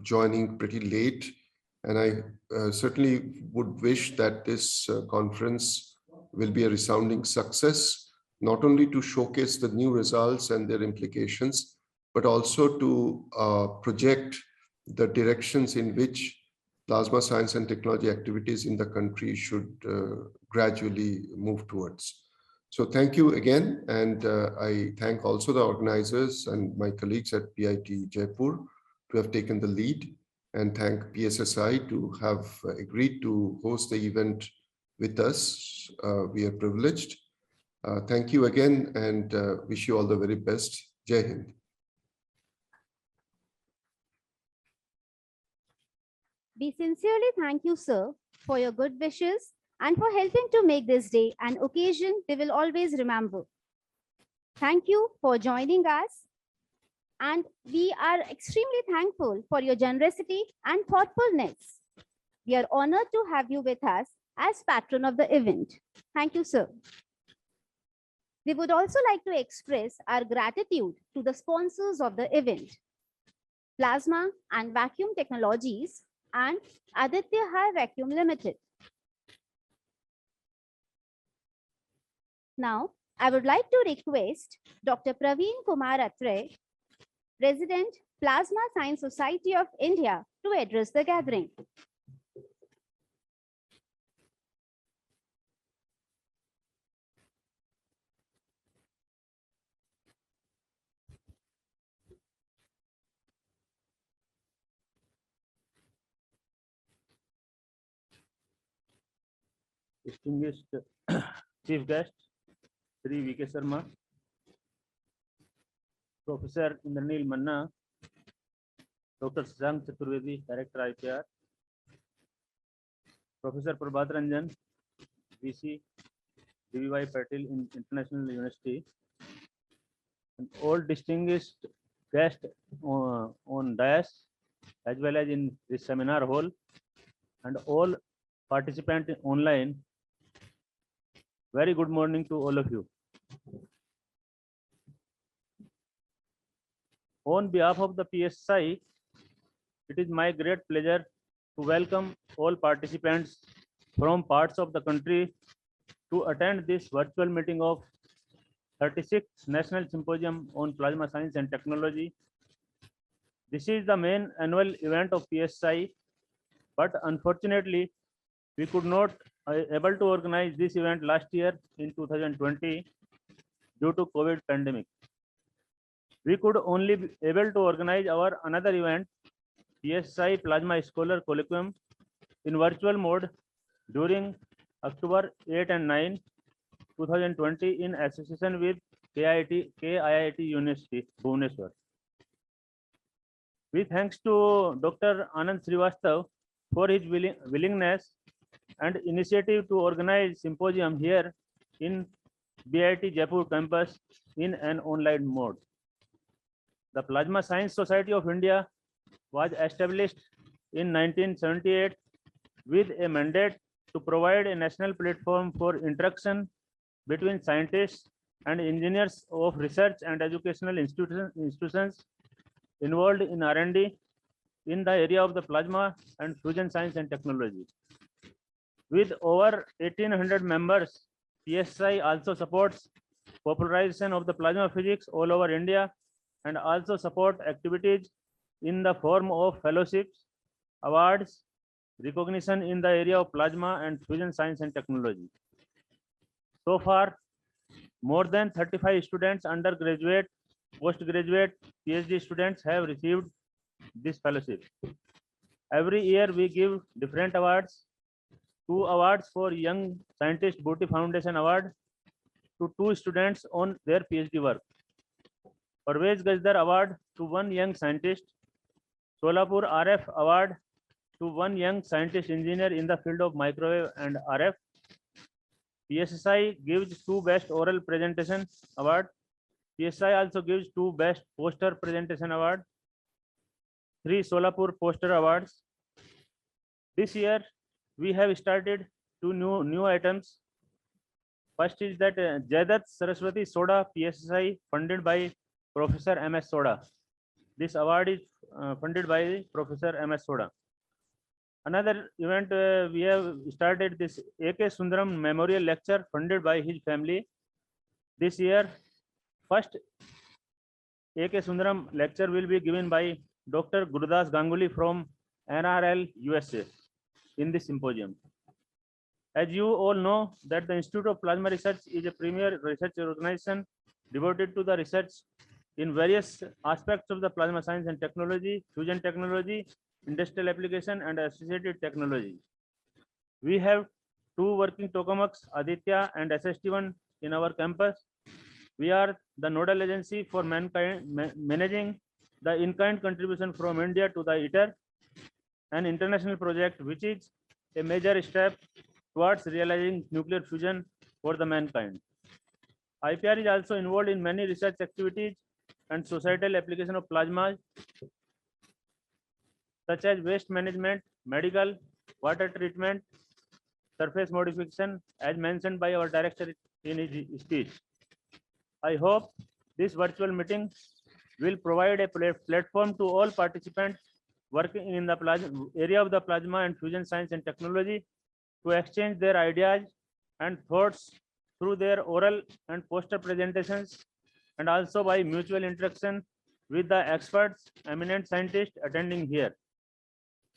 joining pretty late. And I certainly would wish that this conference will be a resounding success, not only to showcase the new results and their implications, but also to project the directions in which plasma science and technology activities in the country should gradually move towards. So thank you again. And I thank also the organizers and my colleagues at BIT Jaipur to have taken the lead, and thank PSSI to have agreed to host the event with us. We are privileged. Thank you again, and wish you all the very best. Jai Hind. We sincerely thank you, sir, for your good wishes and for helping to make this day an occasion we will always remember. Thank you for joining us, and we are extremely thankful for your generosity and thoughtfulness. We are honored to have you with us as patron of the event. Thank you, sir. We would also like to express our gratitude to the sponsors of the event, Plasma and Vacuum Technologies and Aditya High Vacuum Limited. Now, I would like to request Dr. Praveen Kumar Atre, President, Plasma Science Society of India, to address the gathering. Distinguished chief guest, Sri V.K. Sharma, Professor Indranil Manna, Dr. Shashank Chaturvedi, Director IPR, Professor Prabhat Ranjan, VC, DVY Patil in International University, and all distinguished guests on dais as well as in this seminar hall, and all participants online. Very good morning to all of you. On behalf of the PSI, it is my great pleasure to welcome all participants from parts of the country to attend this virtual meeting of 36th National Symposium on Plasma Science and Technology. This is the main annual event of PSI, but unfortunately, we could not able to organize this event last year in 2020 due to COVID pandemic. We could only be able to organize our another event, PSI Plasma Scholar Colloquium, in virtual mode during October 8 and 9, 2020 in association with KIIT University, Bhubaneswar. We thanks to Dr. Anand Srivastav for his willingness and initiative to organize symposium here in BIT Jaipur campus in an online mode. The Plasma Science Society of India was established in 1978 with a mandate to provide a national platform for interaction between scientists and engineers of research and educational institutions involved in R&D in the area of the plasma and fusion science and technology. With over 1800 members, PSI also supports popularization of the plasma physics all over India and also support activities in the form of fellowships, awards, recognition in the area of plasma and fusion science and technology. So far, more than 35 students, undergraduate, postgraduate, PhD students have received this fellowship. Every year we give different awards. 2 awards for Young Scientist Booty Foundation Award to 2 students on their PhD work. Parvez Gajdar Award to 1 young scientist. Solapur RF Award to 1 young scientist engineer in the field of microwave and RF. PSI gives 2 Best Oral Presentation Award. PSI also gives 2 Best Poster Presentation Award, 3 Solapur Poster Awards. This year, we have started 2 new items. First is that Jaidat Saraswati Soda PSI funded by Professor MS Soda. This award is funded by Professor MS Soda. Another event we have started this A.K. Sundaram Memorial Lecture funded by his family. This year, first A.K. Sundaram lecture will be given by Dr. Gurudas Ganguly from NRL USA in this symposium. As you all know that the Institute of Plasma Research is a premier research organization devoted to the research in various aspects of the plasma science and technology, fusion technology, industrial application and associated technology. We have 2 working tokamaks, Aditya and SST1 in our campus. We are the nodal agency for managing the in-kind contribution from India to the ITER, an international project which is a major step towards realizing nuclear fusion for the mankind. IPR is also involved in many research activities and societal application of plasma, such as waste management, medical, water treatment, surface modification, as mentioned by our director in his speech. I hope this virtual meeting will provide a platform to all participants working in the area of the plasma and fusion science and technology to exchange their ideas and thoughts through their oral and poster presentations, and also by mutual interaction with the experts, eminent scientists attending here.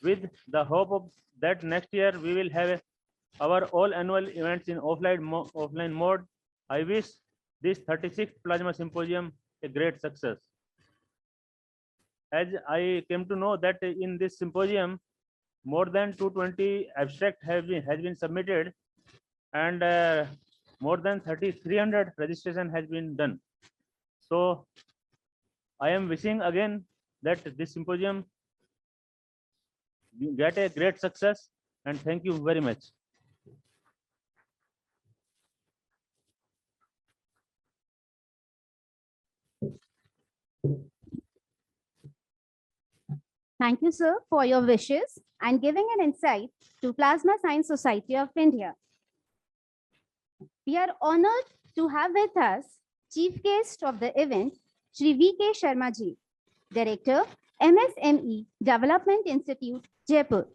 with the hope of that next year we will have our all annual events in offline mode. I wish this 36th Plasma Symposium a great success. As I came to know that in this symposium, more than 220 abstract has been submitted, and more than 300 registration has been done. So I am wishing again that this symposium get a great success, and thank you very much. Thank you, sir, for your wishes and giving an insight to Plasma Science Society of India. We are honored to have with us chief guest of the event, Shri V.K. Sharma ji, Director, MSME Development Institute, Jaipur.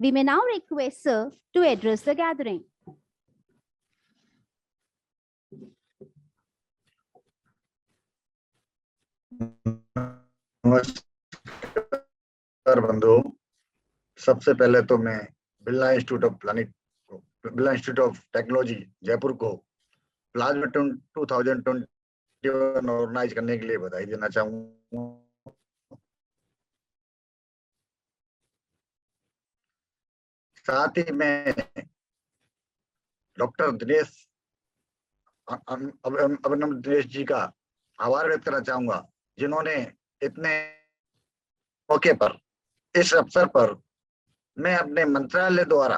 We may now request sir to address the gathering. नमस्कार बंधुओं, सबसे पहले तो मैं Birla institute of technology Jaipur को plasma 2021 organise करने के लिए बधाई देना चाहूंगा। साथ ही मैं डॉक्टर अभिनव दिनेश जी का आभार व्यक्त करना चाहूंगा, जिन्होंने इतने मौके पर, इस अवसर पर मैं अपने मंत्रालय द्वारा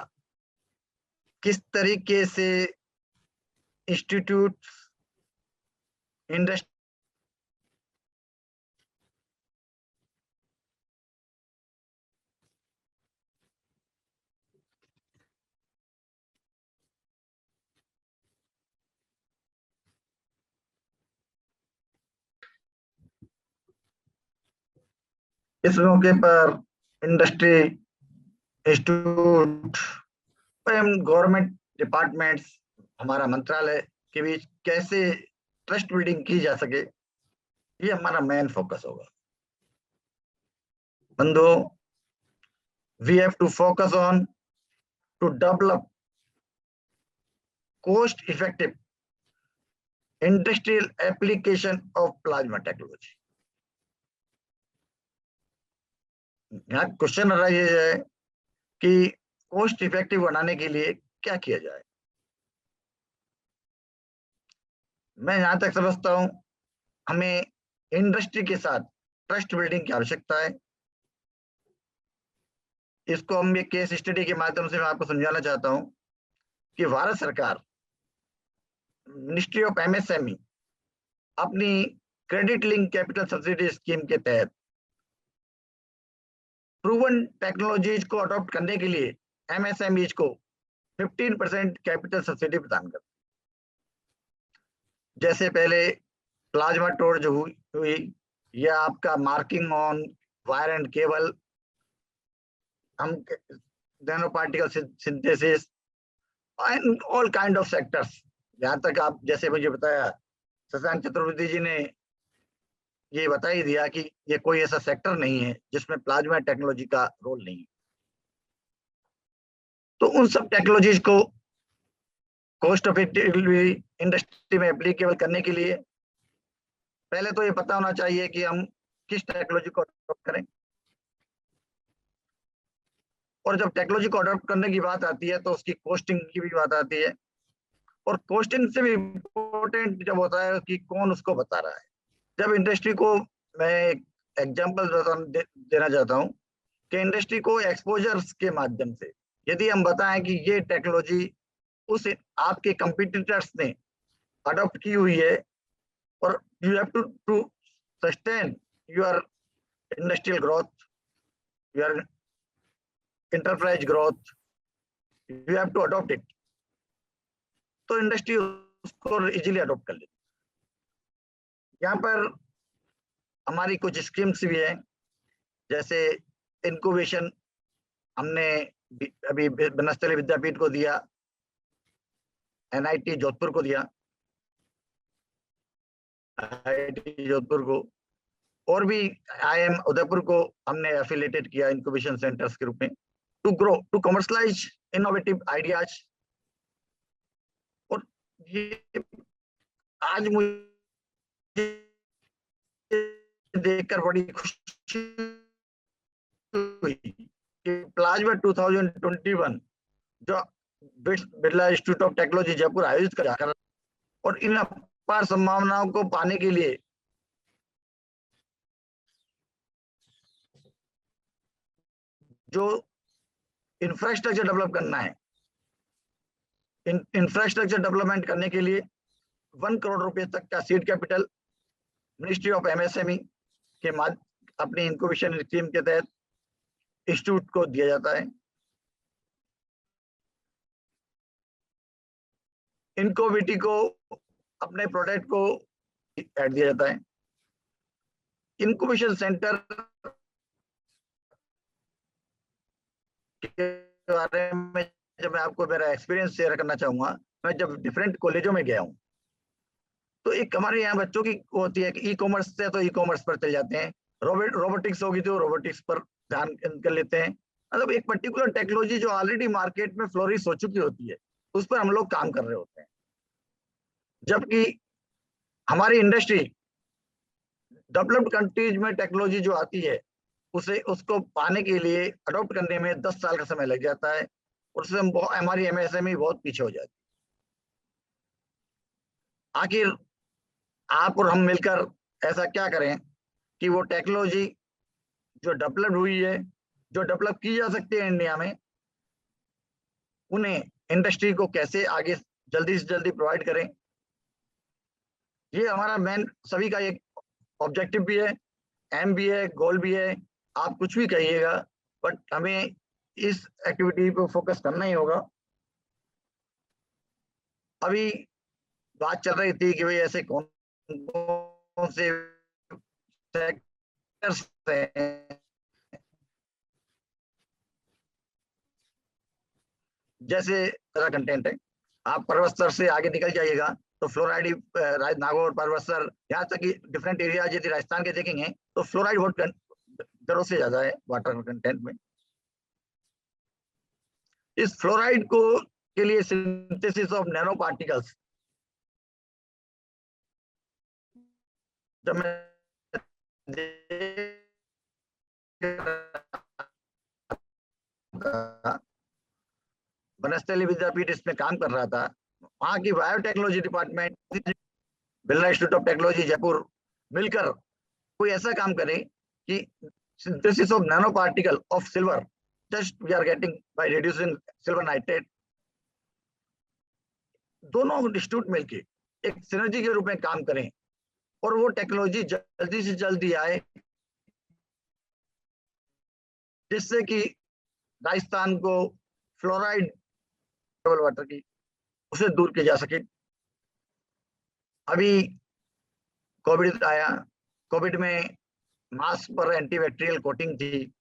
किस तरीके से इंस्टीट्यूट इंडस्ट्री इस मौके पर इंडस्ट्री इंस्टीट्यूट एवं गवर्नमेंट डिपार्टमेंट्स, हमारा मंत्रालय के बीच कैसे ट्रस्ट बिल्डिंग की जा सके, ये हमारा मेन फोकस होगा। बंधुओं, we have to focus on to develop cost effective industrial application of plasma technology. यहाँ क्वेश्चन रहा ये है कि कॉस्ट इफेक्टिव बनाने के लिए क्या किया जाए। मैं यहाँ तक समझता हूँ हमें इंडस्ट्री के साथ ट्रस्ट बिल्डिंग की आवश्यकता है। इसको हम एक केस स्टडी के माध्यम से मैं आपको समझाना चाहता हूँ कि भारत सरकार मिनिस्ट्री ऑफ एमएसएमई अपनी credit link capital subsidy scheme के तहत प्रूवन टेक्नोलॉजीज को अडॉप्ट करने के लिए एमएसएमईज को 15% कैपिटल सब्सिडी प्रदान करती है। जैसे पहले प्लाज्मा टोर्च हुई या आपका marking on wire and cable, हम nano particle synthesis and all kind of sectors. यहाँ तक आप जैसे मुझे बताया, शशांक चतुर्वेदी जी ने ये बता ही दिया कि ये कोई ऐसा सेक्टर नहीं है जिसमें प्लाज्मा टेक्नोलॉजी का रोल नहीं है। तो उन सब टेक्नोलॉजीज को कॉस्ट इफेक्टिवली इंडस्ट्री में एप्लीकेबल करने के लिए पहले तो ये पता होना चाहिए कि हम किस टेक्नोलॉजी को अडॉप्ट करें। और जब टेक्नोलॉजी को अडॉप्ट करने की बात आती है तो उसकी कॉस्टिंग की भी बात आती है, और कॉस्टिंग से भी इम्पोर्टेंट जब होता है कि कौन उसको बता रहा है। जब इंडस्ट्री को मैं एक एग्जांपल देना चाहता हूँ कि इंडस्ट्री को एक्सपोजर्स के माध्यम से यदि हम बताएं कि ये टेक्नोलॉजी उस आपके कंपटीटर्स ने अडॉप्ट की हुई है और you have to sustain your industrial growth, your enterprise growth, you have to adopt it, तो इंडस्ट्री उसको इजीली अडॉप्ट कर लेती। यहाँ पर हमारी कुछ स्कीम्स भी हैं, जैसे इनक्यूबेशन हमने अभी बनस्थली विद्यापीठ को दिया, एनआईटी जोधपुर को दिया, आईआईटी जोधपुर को, और भी IIM उदयपुर को हमने एफिलिएटेड किया इंक्यूबेशन सेंटर्स के रूप में to grow to commercialise innovative ideas. और ये आज मुझे देखकर बड़ी खुशी हुई कि प्लाज्मा 2021 जो Birla institute of technology Jaipur आयोजित कर और इन अपार संभावनाओं को पाने के लिए जो इंफ्रास्ट्रक्चर डेवलप करना है, इंफ्रास्ट्रक्चर डेवलपमेंट करने के लिए 1 करोड़ रुपए तक का seed capital ministry of MSME के अपनी इंक्यूबेशन स्कीम के तहत इंस्टीट्यूट को दिया जाता है। इनकोविटी को अपने प्रोडक्ट को ऐड दिया जाता है। इंक्यूबेशन सेंटर के बारे में जब मैं आपको मेरा एक्सपीरियंस शेयर करना चाहूंगा, मैं जब डिफरेंट कॉलेजों में गया हूँ तो एक हमारे यहाँ बच्चों की होती है कि ई-कॉमर्स से तो ई-कॉमर्स पर चले जाते हैं, रोबोटिक्स होगी तो रोबोटिक्स पर ध्यान कर लेते हैं। मतलब एक पर्टिकुलर टेक्नोलॉजी जो ऑलरेडी मार्केट में फ्लोरिश हो चुकी होती है उस पर हम लोग काम कर रहे होते हैं, जबकि हमारी इंडस्ट्री डेवलप्ड कंट्रीज में टेक्नोलॉजी जो आती है उसको पाने के लिए अडॉप्ट करने में 10 साल का समय लग जाता है और उससे हमारी MSME बहुत पीछे हो जाती है। आखिर आप और हम मिलकर ऐसा क्या करें कि वो टेक्नोलॉजी जो डेवलप हुई है, जो डेवलप की जा सकती है इंडिया में, उन्हें इंडस्ट्री को कैसे आगे जल्दी से जल्दी प्रोवाइड करें। ये हमारा मेन सभी का एक ऑब्जेक्टिव भी है, एम भी है, गोल भी है, आप कुछ भी कहिएगा, बट हमें इस एक्टिविटी पे फोकस करना ही होगा। अभी बात चल रही थी कि भाई ऐसे कौन से सेक्टर्स हैं जैसे तरह कंटेंट है। आप पर्वत स्तर से आगे निकल जाइएगा तो फ्लोराइड नागौर पर्वत स्तर, यहाँ तक कि डिफरेंट एरियाज यदि राजस्थान के देखेंगे तो फ्लोराइड बहुत जरूरत से ज्यादा है वाटर कंटेंट में। इस फ्लोराइड को के लिए सिंथेसिस ऑफ नैनो पार्टिकल्स, जब मैं वनस्थली विद्यापीठ इसमें काम कर रहा था, वहाँ की biotechnology department, Birla institute of technology Jaipur मिलकर कोई ऐसा काम करे कि synthesis of nano particle of silver, just we are getting by reducing silver nitrate, दोनों इंस्टीट्यूट मिलके एक सिनर्जी के रूप में काम करें और वो टेक्नोलॉजी जल्दी से जल्दी आए जिससे कि राजस्थान को फ्लोराइड वाटर की उसे दूर किया जा सके। अभी कोविड आया, कोविड में मास्क पर एंटीबैक्टीरियल कोटिंग थी,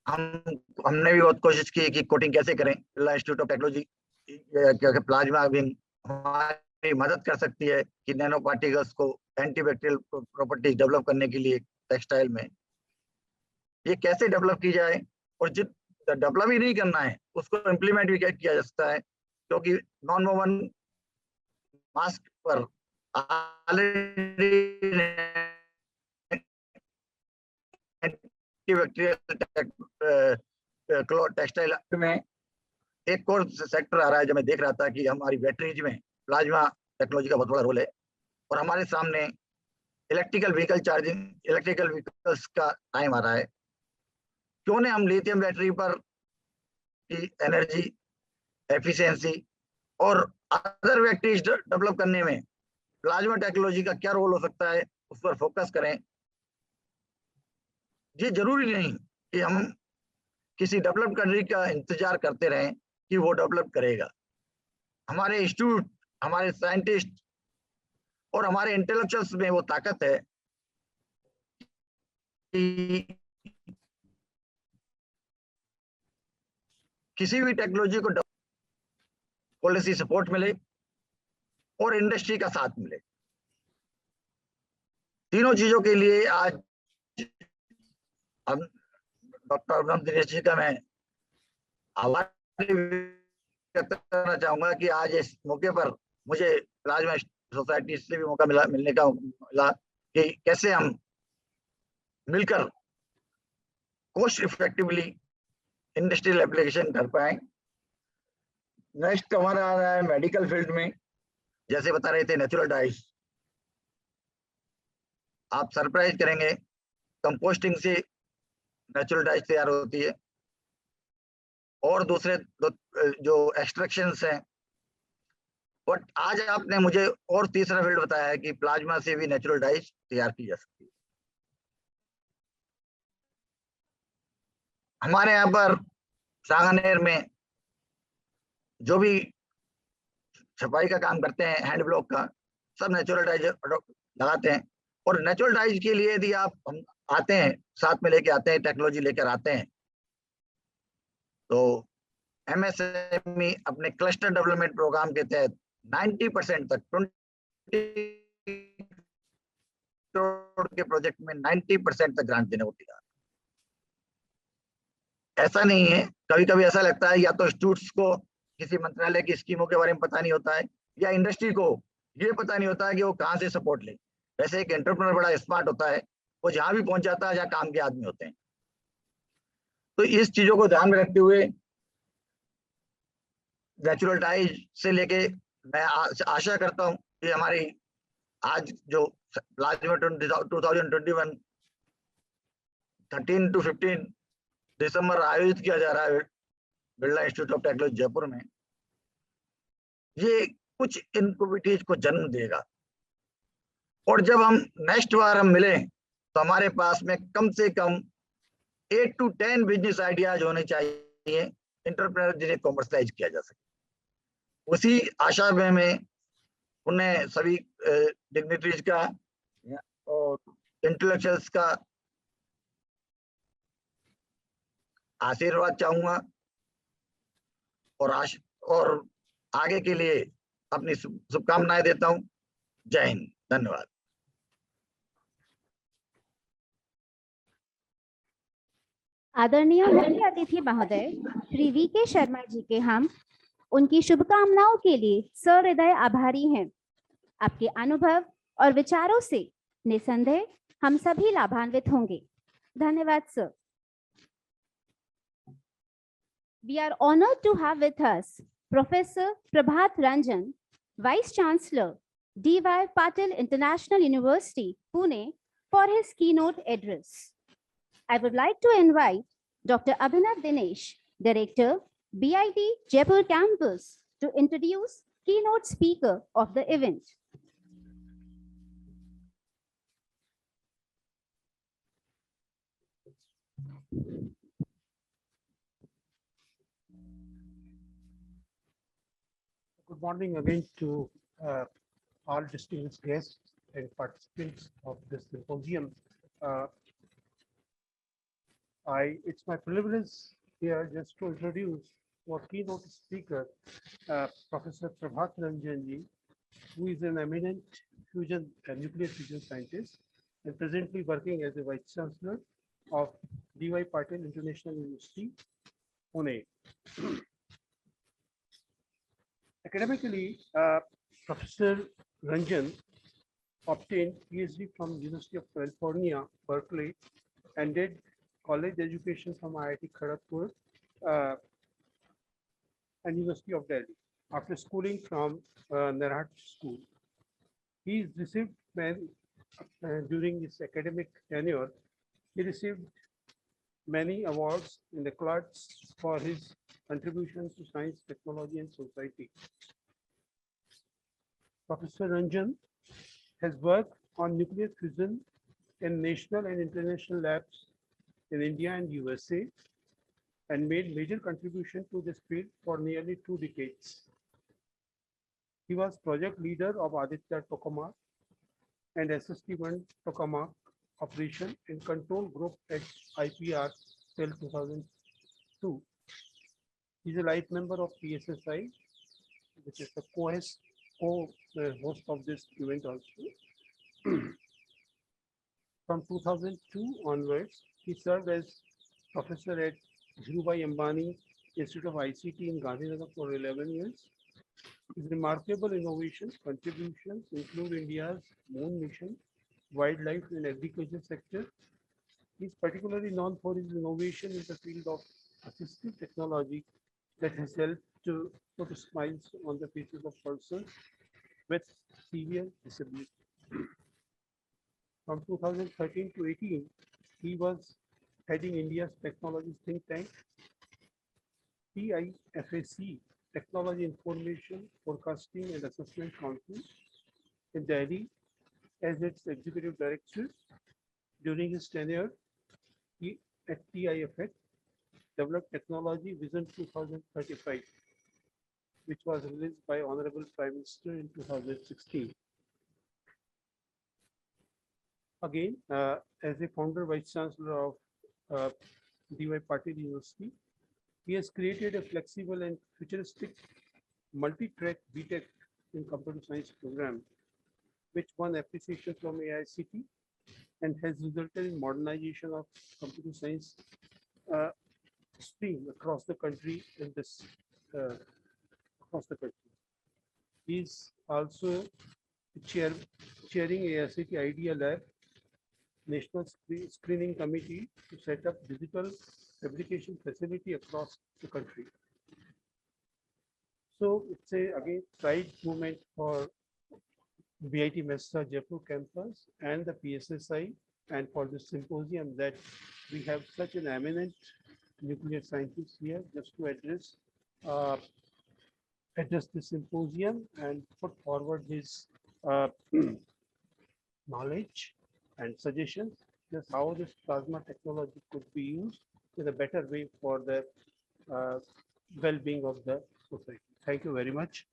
हमने भी बहुत कोशिश की कि कोटिंग कैसे करें। Birla institute of technology plasma wing हमारी मदद कर सकती है कि नैनो पार्टिकल्स को एंटीबैक्टीरियल प्रॉपर्टीज डेवलप करने के लिए टेक्सटाइल में ये कैसे डेवलप की जाए, और जिस डेवलप ही नहीं करना है उसको इम्प्लीमेंट भी किया जा सकता है, क्योंकि नॉन वोवन मास्क पर टेक्सटाइल में एक और सेक्टर आ रहा है जो मैं देख रहा था कि हमारी बैटरीज में प्लाज्मा टेक्नोलॉजी का बहुत बड़ा रोल है, और हमारे सामने electrical vehicle charging, electrical vehicles का टाइम आ रहा है। क्यों नहीं हम लिथियम बैटरी पर की एनर्जी एफिशिएंसी और अदर बैटरीज डेवलप करने में प्लाज्मा टेक्नोलॉजी का क्या रोल हो सकता है उस पर फोकस करें। ये जरूरी नहीं कि हम किसी डेवलप्ड कंट्री का इंतजार करते रहें कि वो डेवलप करेगा। हमारे इंस्टीट्यूट, हमारे साइंटिस्ट और हमारे इंटेलेक्चुअल्स में वो ताकत है कि किसी भी टेक्नोलॉजी को पॉलिसी सपोर्ट मिले, और इंडस्ट्री का साथ मिले। तीनों चीजों के लिए आज हम डॉक्टर अभिनव दिनेश जी का मैं आभार व्यक्त करना चाहूंगा कि आज इस मौके पर मुझे प्लाज्मा सोसाइटी से भी मौका मिलने का मिला कि कैसे हम मिलकर कॉस्ट इफेक्टिवली इंडस्ट्रियल एप्लीकेशन कर पाए। नेक्स्ट हमारा आ रहा है मेडिकल फील्ड में, जैसे बता रहे थे नेचुरल डाइस। आप सरप्राइज करेंगे, कंपोस्टिंग से नेचुरल डाइस तैयार होती है और दूसरे जो एक्सट्रैक्शंस हैं। बट आज आपने मुझे और तीसरा फील्ड बताया है कि प्लाज्मा से भी नेचुरल डाइस तैयार की जा सकती है। हमारे यहाँ पर सांगानेर में जो भी छपाई का काम करते हैं, हैंड ब्लॉक का, सब नेचुरल डाइज लगाते हैं। और नेचुरल डाइज के लिए यदि आप हम आते हैं, साथ में लेके आते हैं, टेक्नोलॉजी लेकर आते हैं, तो MSME अपने क्लस्टर डेवलपमेंट प्रोग्राम के तहत 90% तक 20 करोड़ के प्रोजेक्ट में 90% तक ग्रांट देने को तैयार। ऐसा नहीं है, कभी कभी ऐसा लगता है या तो स्टूडेंट्स को किसी मंत्रालय की स्कीमों के बारे में पता नहीं होता है, या इंडस्ट्री को ये पता नहीं होता है कि वो कहाँ से सपोर्ट ले। वैसे एक एंटरप्रेन्योर बड़ा स्मार्ट होता है, वो जहां भी पहुंच जाता है जहाँ काम के आदमी होते हैं। तो इस चीजों को ध्यान में रखते हुए नेचुरल डाइज से लेके मैं आशा करता हूं कि हमारी आज जो प्लाज्मा 2021 13 to 15 दिसंबर आयोजित किया जा रहा है Birla institute of technology Jaipur में, ये कुछ इनोवेटिव को जन्म देगा। और जब हम नेक्स्ट बार हम मिले तो हमारे पास में कम से कम 8 to 10 बिजनेस आइडियाज होने चाहिए, इंटरप्रेन्योर जिन्हें कॉमर्शलाइज किया जा सके। उसी आशा में मैं उन्हें सभी डिग्निटरीज का और इंटेलेक्चुअल्स का आशीर्वाद चाहूंगा और आगे के लिए अपनी शुभकामनाएं देता हूं। जय हिंद, धन्यवाद। आदरणीय मुख्य अतिथि महोदय श्री VK शर्मा जी के हम उनकी शुभकामनाओं के लिए सहृदय आभारी हैं। आपके अनुभव और विचारों से निसंदेह हम सभी लाभान्वित होंगे। धन्यवाद sir. We are honored to have with us Professor Prabhat Ranjan, Vice Chancellor, D.Y. Patil International University, Pune, for his keynote address. I would like to invite Dr. Abhinav Dinesh, Director, BIT Jaipur Campus, to introduce keynote speaker of the event. Good morning again to all distinguished guests and participants of this symposium. It's my privilege here just to introduce our keynote speaker, Professor Prabhat Ranjan ji, who is an eminent nuclear fusion scientist and presently working as a Vice Chancellor of D.Y. Patil International University, Pune. Academically, Professor Ranjan obtained PhD from University of California, Berkeley, and did college education from IIT Kharagpur and University of Delhi. After schooling from Narahat School, he received during his academic tenure, he received many awards in the class for his contributions to science, technology, and society. Professor Ranjan has worked on nuclear fusion in national and international labs in India and USA, and made major contribution to this field for nearly 2 decades. He was project leader of Aditya Tokamak and SST-1 Tokamak operation and control group at IPR till 2002. He is a life member of PSSI, which is the COES co-host of this event also. From 2002 onwards, he served as professor at Dhirubhai Ambani Institute of ICT in Gandhinagar for 11 years. His remarkable innovations contributions include India's moon mission, wildlife and agriculture sector. He is particularly known for his innovation in the field of assistive technology that has helped to put smiles on the faces of persons with severe disability. From 2013 to 18, he was heading India's technology think tank, TIFAC, Technology Information Forecasting and Assessment Council in Delhi as its executive director. During his tenure he, at TIFAC, developed Technology Vision 2035, which was released by Honorable Prime Minister in 2016. Again, as a founder vice chancellor of DY Patil University, he has created a flexible and futuristic multi-track BTech in computer science program, which won appreciation from AICT and has resulted in modernization of computer science stream across the country in this across the country. He is also chairing AICT Idea Lab National Screening Committee to set up digital fabrication facility across the country. So it's a again pride movement for VIT Mesa Jaipur campus and the PSSI, and for the symposium that we have such an eminent nuclear scientist here just to address the symposium and put forward his knowledge and suggestions just how this plasma technology could be used in a better way for the well-being of the society. Thank you very much.